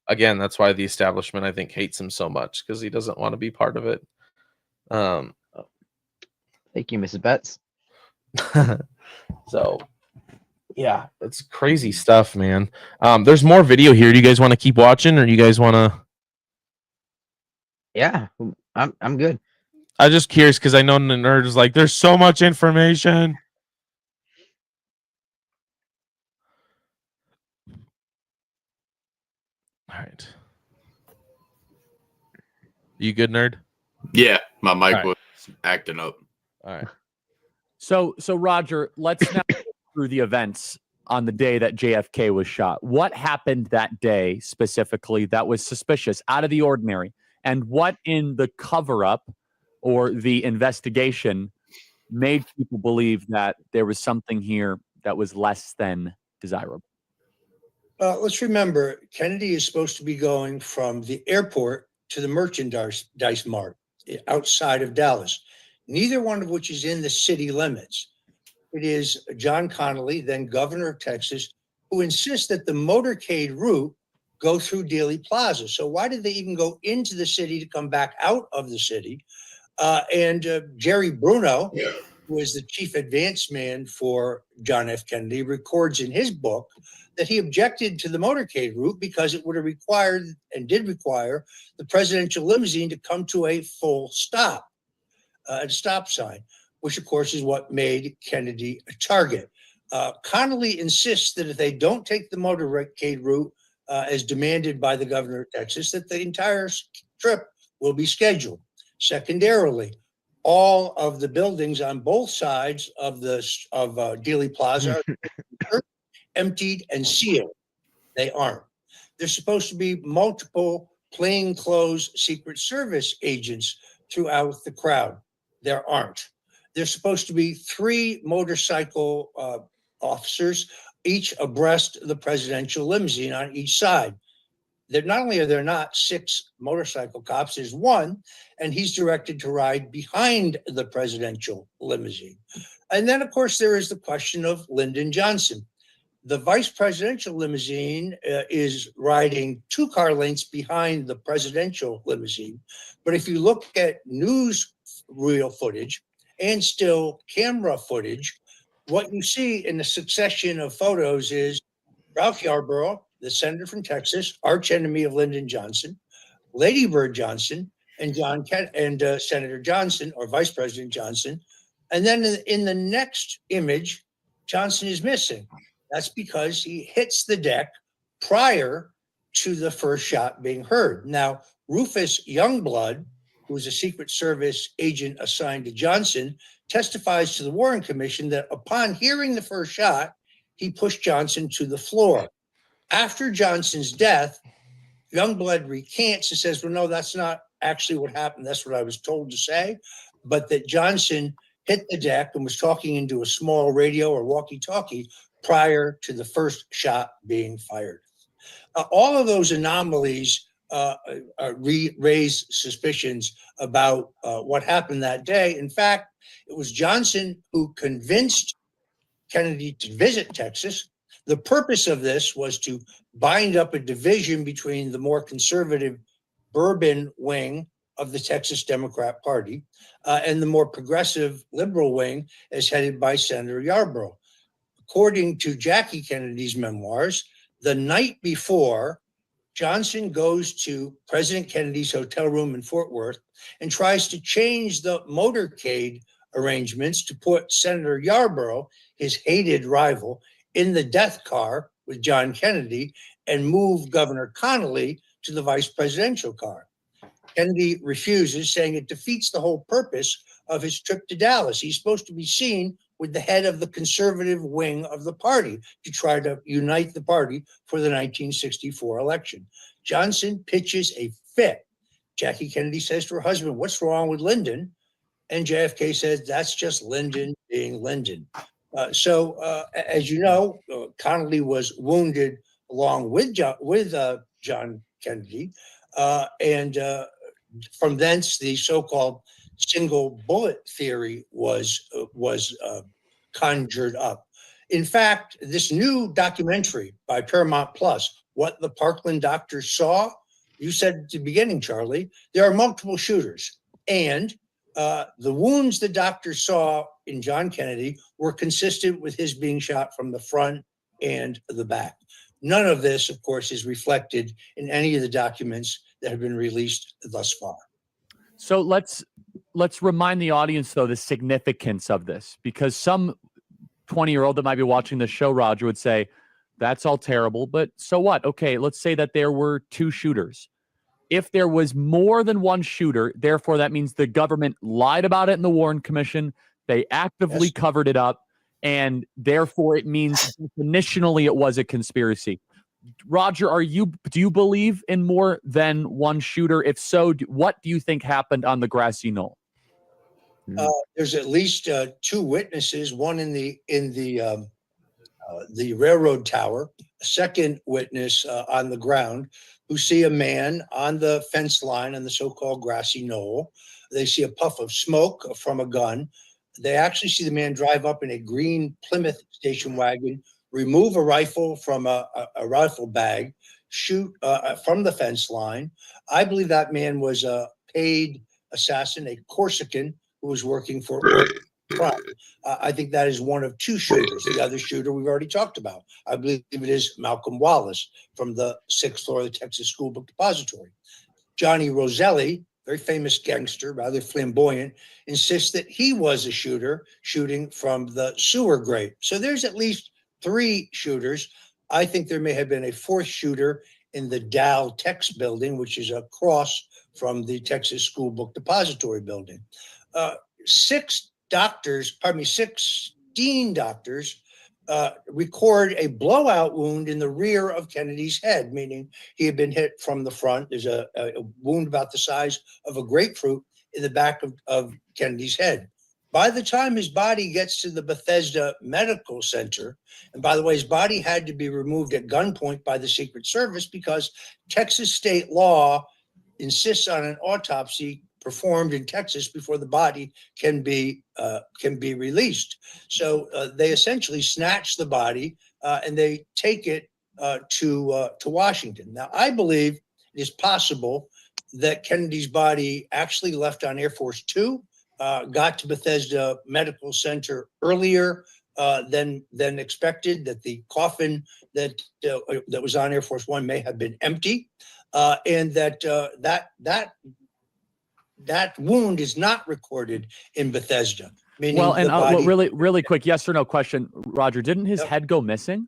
Again, that's why the establishment, I think, hates him so much, because he doesn't want to be part of it. Thank you, Mrs. Betts. So, yeah, it's crazy stuff, man. There's more video here. Do you guys want to keep watching, or do you guys want to? Yeah, I'm good. I'm just curious because I know the nerd is there's so much information. All right. You good, nerd? Yeah, my mic All was acting up. All right. So Roger, let's now go through the events on the day that JFK was shot. What happened that day specifically that was suspicious, out of the ordinary? And what in the cover-up or the investigation made people believe that there was something here that was less than desirable? Let's remember, Kennedy is supposed to be going from the airport to the merchandise mart. outside of Dallas, neither one of which is in the city limits. It is John Connally, then governor of Texas, who insists that the motorcade route go through Dealey Plaza. So why did they even go into the city to come back out of the city? And Jerry Bruno, who is the chief advance man for John F. Kennedy, records in his book that he objected to the motorcade route because it would have required and did require the presidential limousine to come to a full stop at a stop sign, which of course is what made Kennedy a target. Connally insists that if they don't take the motorcade route as demanded by the governor of Texas, that the entire trip will be scheduled. Secondarily, all of the buildings on both sides of Dealey Plaza are emptied and sealed. They aren't. There's supposed to be multiple plainclothes Secret Service agents throughout the crowd. There aren't. There's supposed to be 3 motorcycle officers, each abreast the presidential limousine on each side. Not only are there not 6 motorcycle cops, there's 1, and he's directed to ride behind the presidential limousine. And then, of course, there is the question of Lyndon Johnson. The vice presidential limousine is riding 2 car lengths behind the presidential limousine. But if you look at newsreel footage and still camera footage, what you see in the succession of photos is Ralph Yarborough, the senator from Texas, arch enemy of Lyndon Johnson, Lady Bird Johnson, and Senator Johnson, or Vice President Johnson. And then in the next image, Johnson is missing. That's because he hits the deck prior to the first shot being heard. Now, Rufus Youngblood, who is a Secret Service agent assigned to Johnson, testifies to the Warren Commission that upon hearing the first shot, he pushed Johnson to the floor. After Johnson's death, Youngblood recants and says, well, no, that's not actually what happened. That's what I was told to say. But that Johnson hit the deck and was talking into a small radio or walkie-talkie prior to the first shot being fired. All of those anomalies raise suspicions about what happened that day. In fact, it was Johnson who convinced Kennedy to visit Texas. The purpose of this was to bind up a division between the more conservative Bourbon wing of the Texas Democrat Party and the more progressive liberal wing as headed by Senator Yarborough. According to Jackie Kennedy's memoirs, the night before, Johnson goes to President Kennedy's hotel room in Fort Worth and tries to change the motorcade arrangements to put Senator Yarborough, his hated rival, in the death car with John Kennedy and move Governor Connally to the vice presidential car. Kennedy refuses, saying it defeats the whole purpose of his trip to Dallas. He's supposed to be seen with the head of the conservative wing of the party to try to unite the party for the 1964 election. Johnson pitches a fit. Jackie Kennedy says to her husband, "What's wrong with Lyndon?" And JFK says, "That's just Lyndon being Lyndon." As you know, Connally was wounded along with John Kennedy. And from thence, the so-called single bullet theory was conjured up. In fact, this new documentary by Paramount Plus, What the Parkland Doctors Saw, you said at the beginning, Charlie, there are multiple shooters. And the wounds the doctors saw in John Kennedy were consistent with his being shot from the front and the back. None of this, of course, is reflected in any of the documents that have been released thus far. So let's remind the audience, though, the significance of this, because some 20-year-old that might be watching the show, Roger, would say, that's all terrible, but so what? Okay, let's say that there were 2 shooters. If there was more than one shooter, therefore that means the government lied about it in the Warren Commission, they actively covered it up, and therefore it means definitionally it was a conspiracy. Roger, do you believe in more than one shooter? If so, what do you think happened on the grassy knoll? There's at least 2 witnesses, one in the railroad tower, a second witness on the ground, who see a man on the fence line on the so-called grassy knoll. They see a puff of smoke from a gun. They actually see the man drive up in a green Plymouth station wagon, remove a rifle from a rifle bag, shoot from the fence line. I believe that man was a paid assassin, a Corsican who was working for crime. I think that is one of two shooters. The other shooter we've already talked about. I believe it is Malcolm Wallace from the 6th floor of the Texas School Book Depository. Johnny Roselli, very famous gangster, rather flamboyant, insists that he was a shooter shooting from the sewer grate. So there's at least 3 shooters. I think there may have been a 4th shooter in the Dow Tex building, which is across from the Texas School Book Depository building. 16 doctors record a blowout wound in the rear of Kennedy's head, meaning he had been hit from the front. There's a wound about the size of a grapefruit in the back of Kennedy's head. By the time his body gets to the Bethesda Medical Center, and by the way, his body had to be removed at gunpoint by the Secret Service because Texas state law insists on an autopsy performed in Texas before the body can be released. So they essentially snatch the body and they take it to Washington. Now, I believe it is possible that Kennedy's body actually left on Air Force Two, got to Bethesda Medical Center earlier than expected. That the coffin that was on Air Force One may have been empty, and that wound is not recorded in Bethesda. Well, and really quick, yes or no question, Roger. Didn't his head go missing?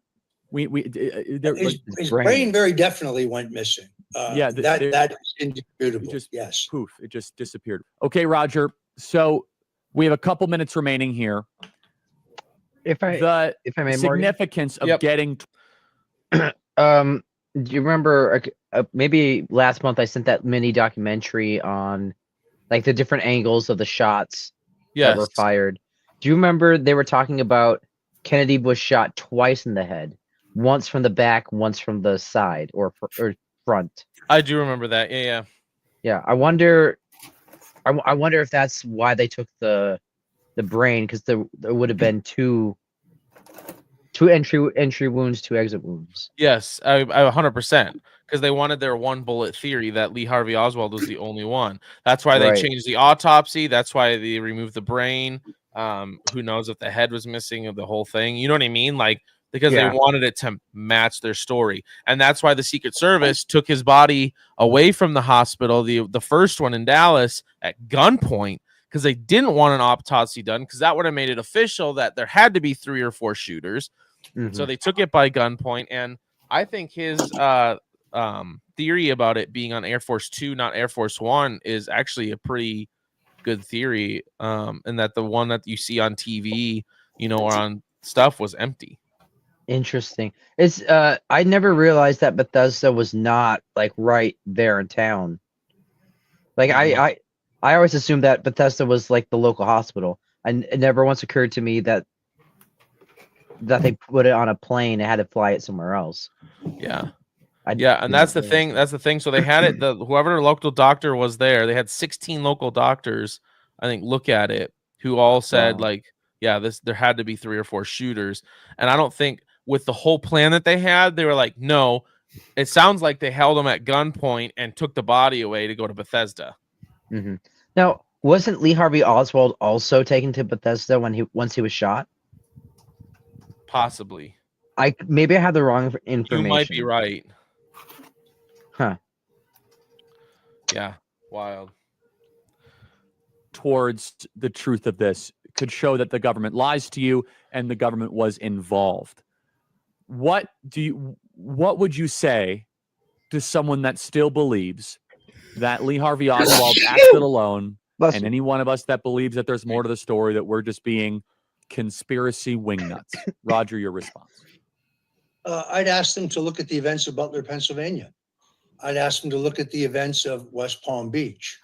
His brain very definitely went missing. That is indisputable. Yes. Poof, it just disappeared. Okay, Roger. So we have a couple minutes remaining here. If I may, significance of getting. Do you remember? Maybe last month I sent that mini documentary on, like, the different angles of the shots that were fired. Do you remember they were talking about Kennedy was shot twice in the head, once from the back, once from the side or front? I do remember that. Yeah. I wonder if that's why they took the brain, because there would have been two entry wounds, 2 exit wounds. Yes, I 100%, because they wanted their 1 bullet theory that Lee Harvey Oswald was the only one. That's why they changed the autopsy. That's why they removed the brain. Who knows if the head was missing of the whole thing? You know what I mean? Like, because they wanted it to match their story. And that's why the Secret Service took his body away from the hospital, the first one in Dallas, at gunpoint, because they didn't want an autopsy done, because that would have made it official that there had to be 3 or 4 shooters. Mm-hmm. So they took it by gunpoint. And I think his theory about it being on Air Force 2, not Air Force 1, is actually a pretty good theory. And that the one that you see on TV, or on stuff, was empty. Interesting. It's I never realized that Bethesda was not, like, right there in town. Like, I always assumed that Bethesda was like the local hospital, and it never once occurred to me that they put it on a plane and had to fly it somewhere else. Yeah. And that's the thing. So they had it. Whoever local doctor was there, they had 16 local doctors, I think, look at it, who all said, there had to be 3 or 4 shooters. And I don't think, with the whole plan that they had, they were like, no, it sounds like they held him at gunpoint and took the body away to go to Bethesda. Mm-hmm. Now, wasn't Lee Harvey Oswald also taken to Bethesda once he was shot? Possibly. Maybe I had the wrong information. You might be right. Huh. Yeah. Wild. Towards the truth of this could show that the government lies to you and the government was involved. What would you say to someone that still believes that Lee Harvey Oswald acted alone, and any one of us that believes that there's more to the story, that we're just being conspiracy wingnuts? Roger, your response. I'd ask them to look at the events of Butler, Pennsylvania. I'd ask them to look at the events of West Palm Beach.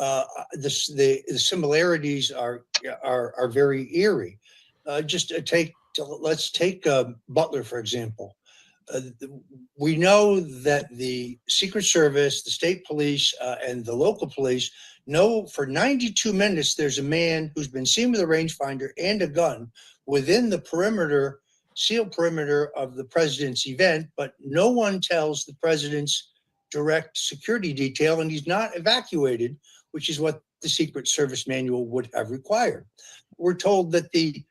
The similarities are very eerie. Let's take Butler, for example. We know that the Secret Service, the state police, and the local police No, for 92 minutes, there's a man who's been seen with a rangefinder and a gun within the perimeter, sealed perimeter of the president's event, but no one tells the president's direct security detail, and he's not evacuated, which is what the Secret Service manual would have required. We're told that the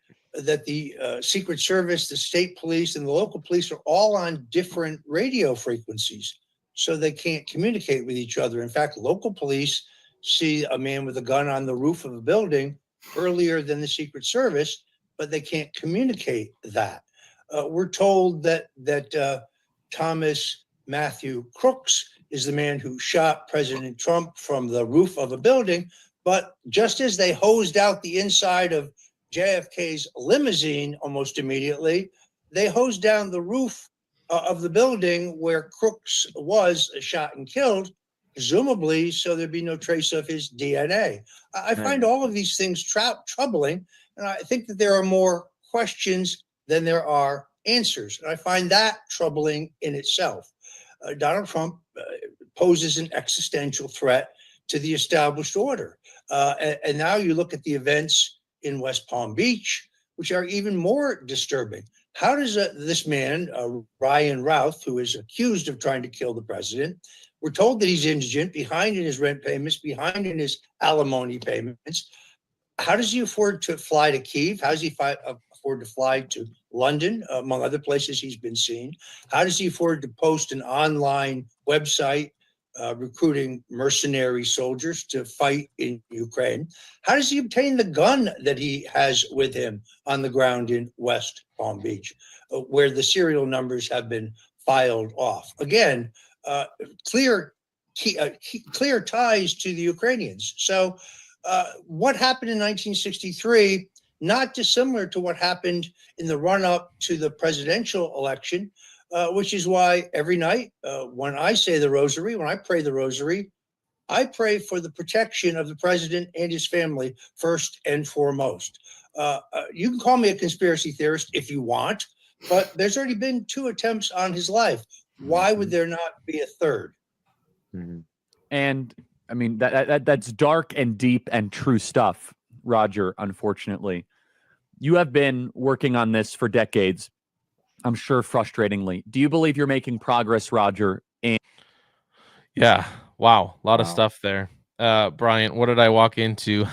Secret Service, the state police, and the local police are all on different radio frequencies, so they can't communicate with each other. In fact, local police see a man with a gun on the roof of a building earlier than the Secret Service, but they can't communicate that. We're told that Thomas Matthew Crooks is the man who shot President Trump from the roof of a building, but just as they hosed out the inside of JFK's limousine almost immediately, they hosed down the roof of the building where Crooks was shot and killed, presumably so there'd be no trace of his DNA. I find all of these things troubling, and I think that there are more questions than there are answers. And I find that troubling in itself. Donald Trump poses an existential threat to the established order. And now you look at the events in West Palm Beach, which are even more disturbing. How does this man, Ryan Routh, who is accused of trying to kill the president, we're told that he's indigent, behind in his rent payments, behind in his alimony payments. How does he afford to fly to Kyiv? How does he afford to fly to London, among other places he's been seen? How does he afford to post an online website recruiting mercenary soldiers to fight in Ukraine? How does he obtain the gun that he has with him on the ground in West Palm Beach, where the serial numbers have been filed off? Again, clear ties to the Ukrainians. So what happened in 1963, not dissimilar to what happened in the run-up to the presidential election, which is why every night when I say the rosary, when I pray the rosary, I pray for the protection of the president and his family first and foremost. You can call me a conspiracy theorist if you want, but there's already been 2 attempts on his life. Why would there not be a third? And I mean, that's dark and deep and true stuff, Roger, unfortunately. You have been working on this for decades, I'm sure frustratingly. Do you believe you're making progress, Roger? Yeah. Wow. A lot of stuff there. Brian, what did I walk into?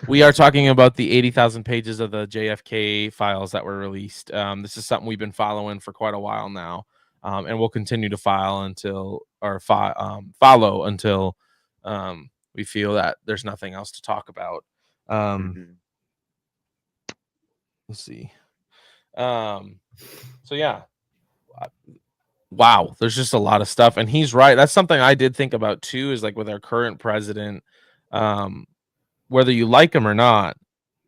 We are talking about the 80,000 pages of the JFK files that were released. This is something we've been following for quite a while now. And we'll continue to follow until we feel that there's nothing else to talk about. Let's see. So yeah. Wow, there's just a lot of stuff, and he's right. That's something I did think about too, is like with our current president, whether you like him or not,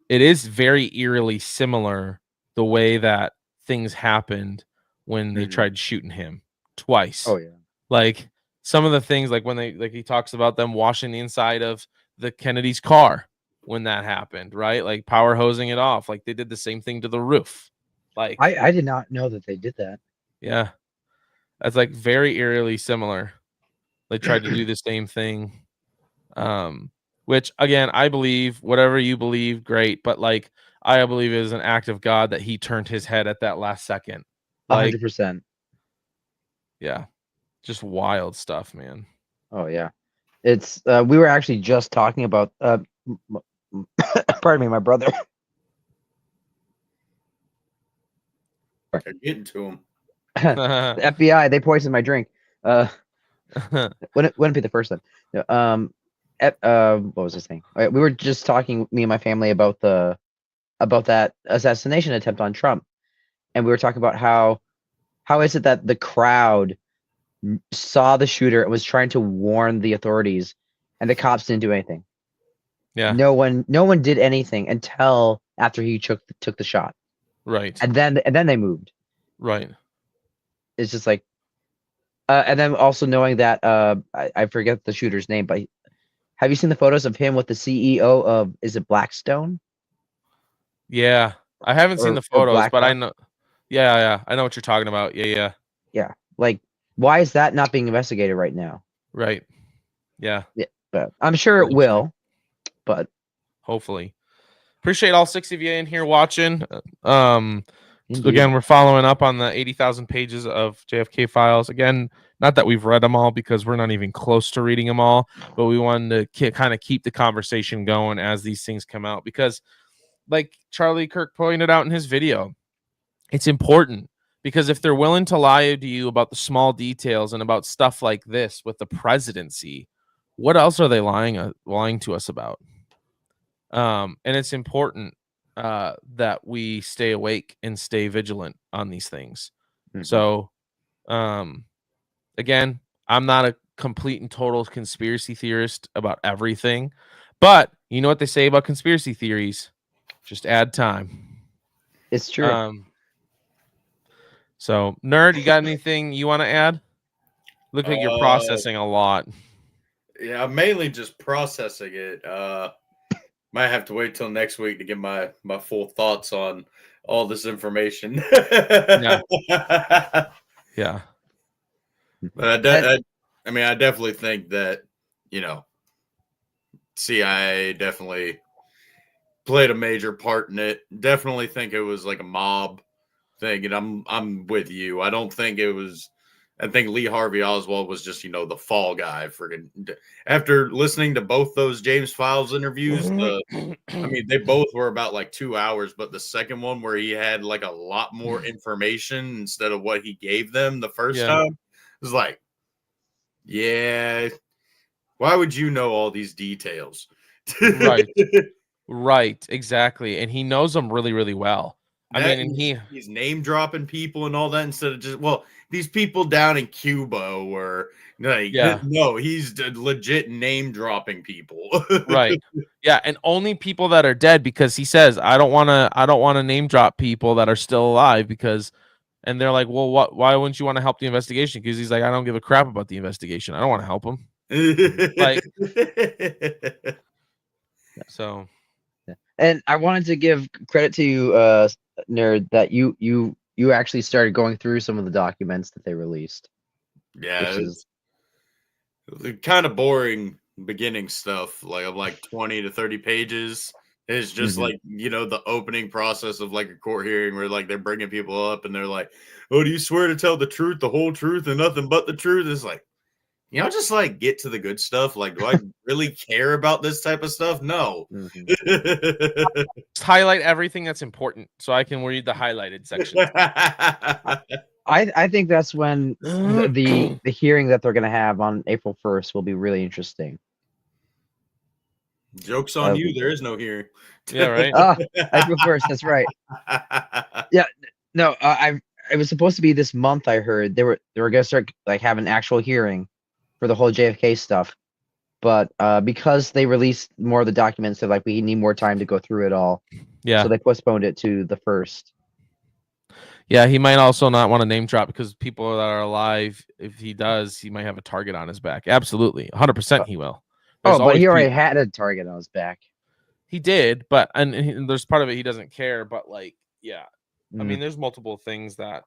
it is very eerily similar the way that things happened when they tried shooting him twice. Oh yeah. Like some of the things, like when he talks about them washing the inside of the Kennedy's car when that happened, right? Like power hosing it off. Like they did the same thing to the roof. Like I did not know that they did that. Yeah. That's like very eerily similar. They tried to do the same thing. Which again, I believe whatever you believe, great. But like, I believe it is an act of God that he turned his head at that last second. Like, 100%. Yeah. Just wild stuff, man. Oh yeah. It's we were actually just talking about pardon me, my brother. They're getting to him. The FBI, they poisoned my drink. Wouldn't be the first time. What was I saying? We were just talking, me and my family, about that assassination attempt on Trump, and we were talking about how is it that the crowd saw the shooter and was trying to warn the authorities, and the cops didn't do anything. Yeah. No one did anything until after he took the shot. Right. And then they moved. Right. It's just like, and then also knowing that I forget the shooter's name, but have you seen the photos of him with the CEO of, is it Blackstone? Yeah, I haven't seen the Or photos, but I BlackRock? know. Yeah, I know what you're talking about. Yeah. Yeah. Like, why is that not being investigated right now? Right. Yeah. But I'm sure it will. But hopefully. Appreciate all 6 of you in here watching. indeed. Again, we're following up on the 80,000 pages of JFK Files. Again, not that we've read them all because we're not even close to reading them all, but we wanted to kind of keep the conversation going as these things come out because, like Charlie Kirk pointed out in his video, it's important because if they're willing to lie to you about the small details and about stuff like this with the presidency, what else are they lying to us about? And it's important that we stay awake and stay vigilant on these things. Mhm. So, again, I'm not a complete and total conspiracy theorist about everything, but you know what they say about conspiracy theories? Just add time. It's true. So, Nerd, you got anything you want to add? Look like you're processing a lot. Yeah, I'm mainly just processing it. Might have to wait till next week to get my full thoughts on all this information. Yeah. Yeah. But I mean, I definitely think that, you know, CIA definitely played a major part in it. Definitely think it was like a mob thing, and I'm with you. I don't think it was. I think Lee Harvey Oswald was just, you know, the fall guy. After listening to both those James Files interviews, I mean, they both were about like 2 hours, but the second one where he had like a lot more information instead of what he gave them the first time was like, yeah, why would you know all these details? Right. Right, exactly. And he knows them really, really well. I mean, and he's name dropping people and all that instead of just, well, these people down in Cuba were like, no, he's legit name dropping people. Right. Yeah, and only people that are dead, because he says, I don't want to name drop people that are still alive because, and they're like, well, why wouldn't you want to help the investigation? Because he's like, I don't give a crap about the investigation. I don't want to help him. Like, so. And I wanted to give credit to you, Nerd, that you actually started going through some of the documents that they released. Yeah, it's kind of boring beginning stuff. Like, of like 20 to 30 pages. It's just like, you know, the opening process of like a court hearing where like they're bringing people up and they're like, oh, do you swear to tell the truth, the whole truth, and nothing but the truth? It's like, you know, just like get to the good stuff. Like, do I really care about this type of stuff? No. Just highlight everything that's important so I can read the highlighted section. I think that's when the hearing that they're going to have on April 1st will be really interesting. Joke's on you. There is no hearing. Yeah, right. April 1st. That's right. Yeah. No, it was supposed to be this month. I heard they were going to start like having an actual hearing for the whole JFK stuff, but because they released more of the documents, they're like, we need more time to go through it all. Yeah. So they postponed it to the 1st. Yeah, he might also not want to name drop because people that are alive, if he does, he might have a target on his back. Absolutely. 100% he will. But he already had a target on his back. He did, but and there's part of it he doesn't care, but like, yeah. I mean, there's multiple things that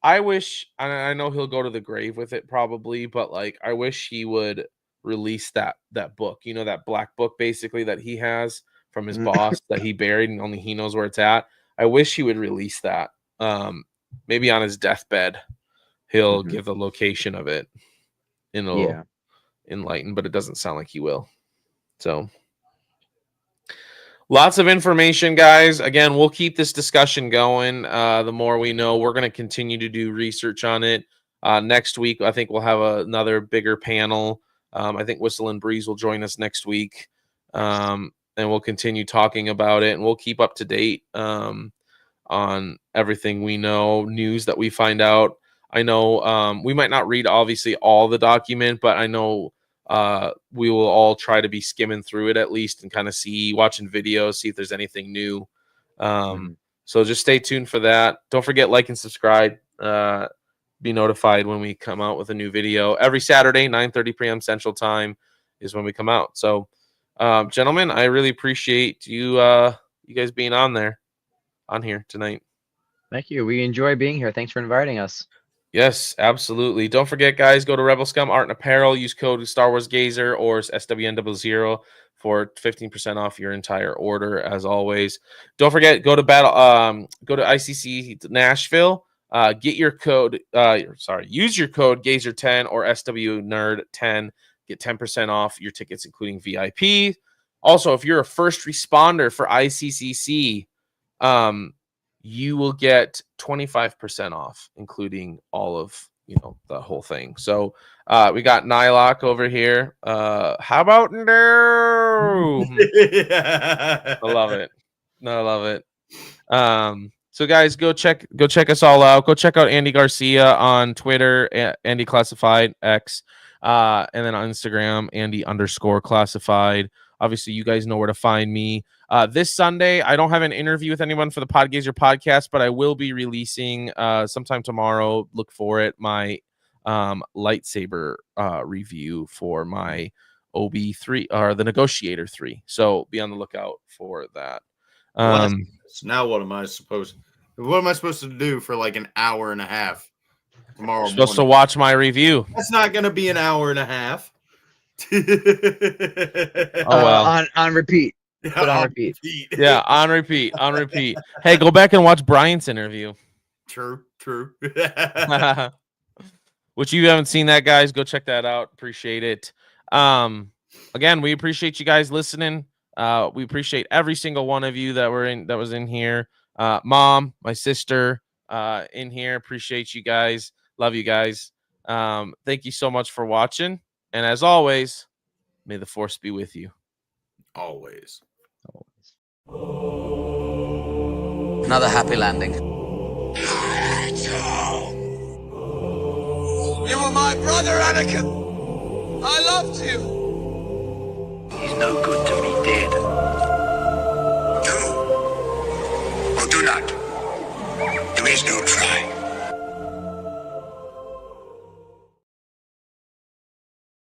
I wish, and I know he'll go to the grave with it probably, but like, I wish he would release that book, you know, that black book basically that he has from his boss that he buried and only he knows where it's at. I wish he would release that. Maybe on his deathbed, he'll give the location of it and it'll enlighten, but it doesn't sound like he will. So lots of information, guys. Again, we'll keep this discussion going. The more we know, we're going to continue to do research on it. Next week, I think we'll have another bigger panel. I think Whistle and Breeze will join us next week. And we'll continue talking about it, and we'll keep up to date on everything we know, news that we find out. I know we might not read, obviously, all the document, but I know we will all try to be skimming through it at least and kind of watching videos, see if there's anything new. So just stay tuned for that. Don't forget, like and subscribe. Be notified when we come out with a new video. Every Saturday, 9:30 p.m. Central Time is when we come out. So, gentlemen, I really appreciate you guys being on here tonight. Thank you. We enjoy being here. Thanks for inviting us. Yep. Yes, absolutely. Don't forget, guys, go to Rebel Scum Art and Apparel. Use code Star Wars Gazer or SWN00 for 15% off your entire order. As always, don't forget, go to ICC Nashville. Get your code. Use your code Gazer10 or SW Nerd 10. Get 10% off your tickets, including VIP. Also, if you're a first responder for ICCC, you will get 25% off, including all of the whole thing. So we got Nylock over here. How about no? I love it. No, I love it. So guys, go check us all out. Go check out Andy Garcia on Twitter, Andy Classified X, and then on Instagram, Andy_Classified. Obviously, you guys know where to find me. This Sunday, I don't have an interview with anyone for the Podgazer podcast, but I will be releasing sometime tomorrow. Look for it. My lightsaber review for my OB3 or the Negotiator 3. So be on the lookout for that. Now what am I supposed to do for like an hour and a half tomorrow morning? Supposed to watch my review. That's not going to be an hour and a half. On repeat. Put on repeat. Yeah, on repeat. Hey, go back and watch Bryant's interview. True. Which you haven't seen that, guys, go check that out. Appreciate it. Again, we appreciate you guys listening. We appreciate every single one of you that was in here. Mom, my sister, in here. Appreciate you guys. Love you guys. Thank you so much for watching. And as always, may the force be with you. Always. Another happy landing. You were my brother, Anakin. I loved you. He's no good to me dead. Do or do not. There is no try.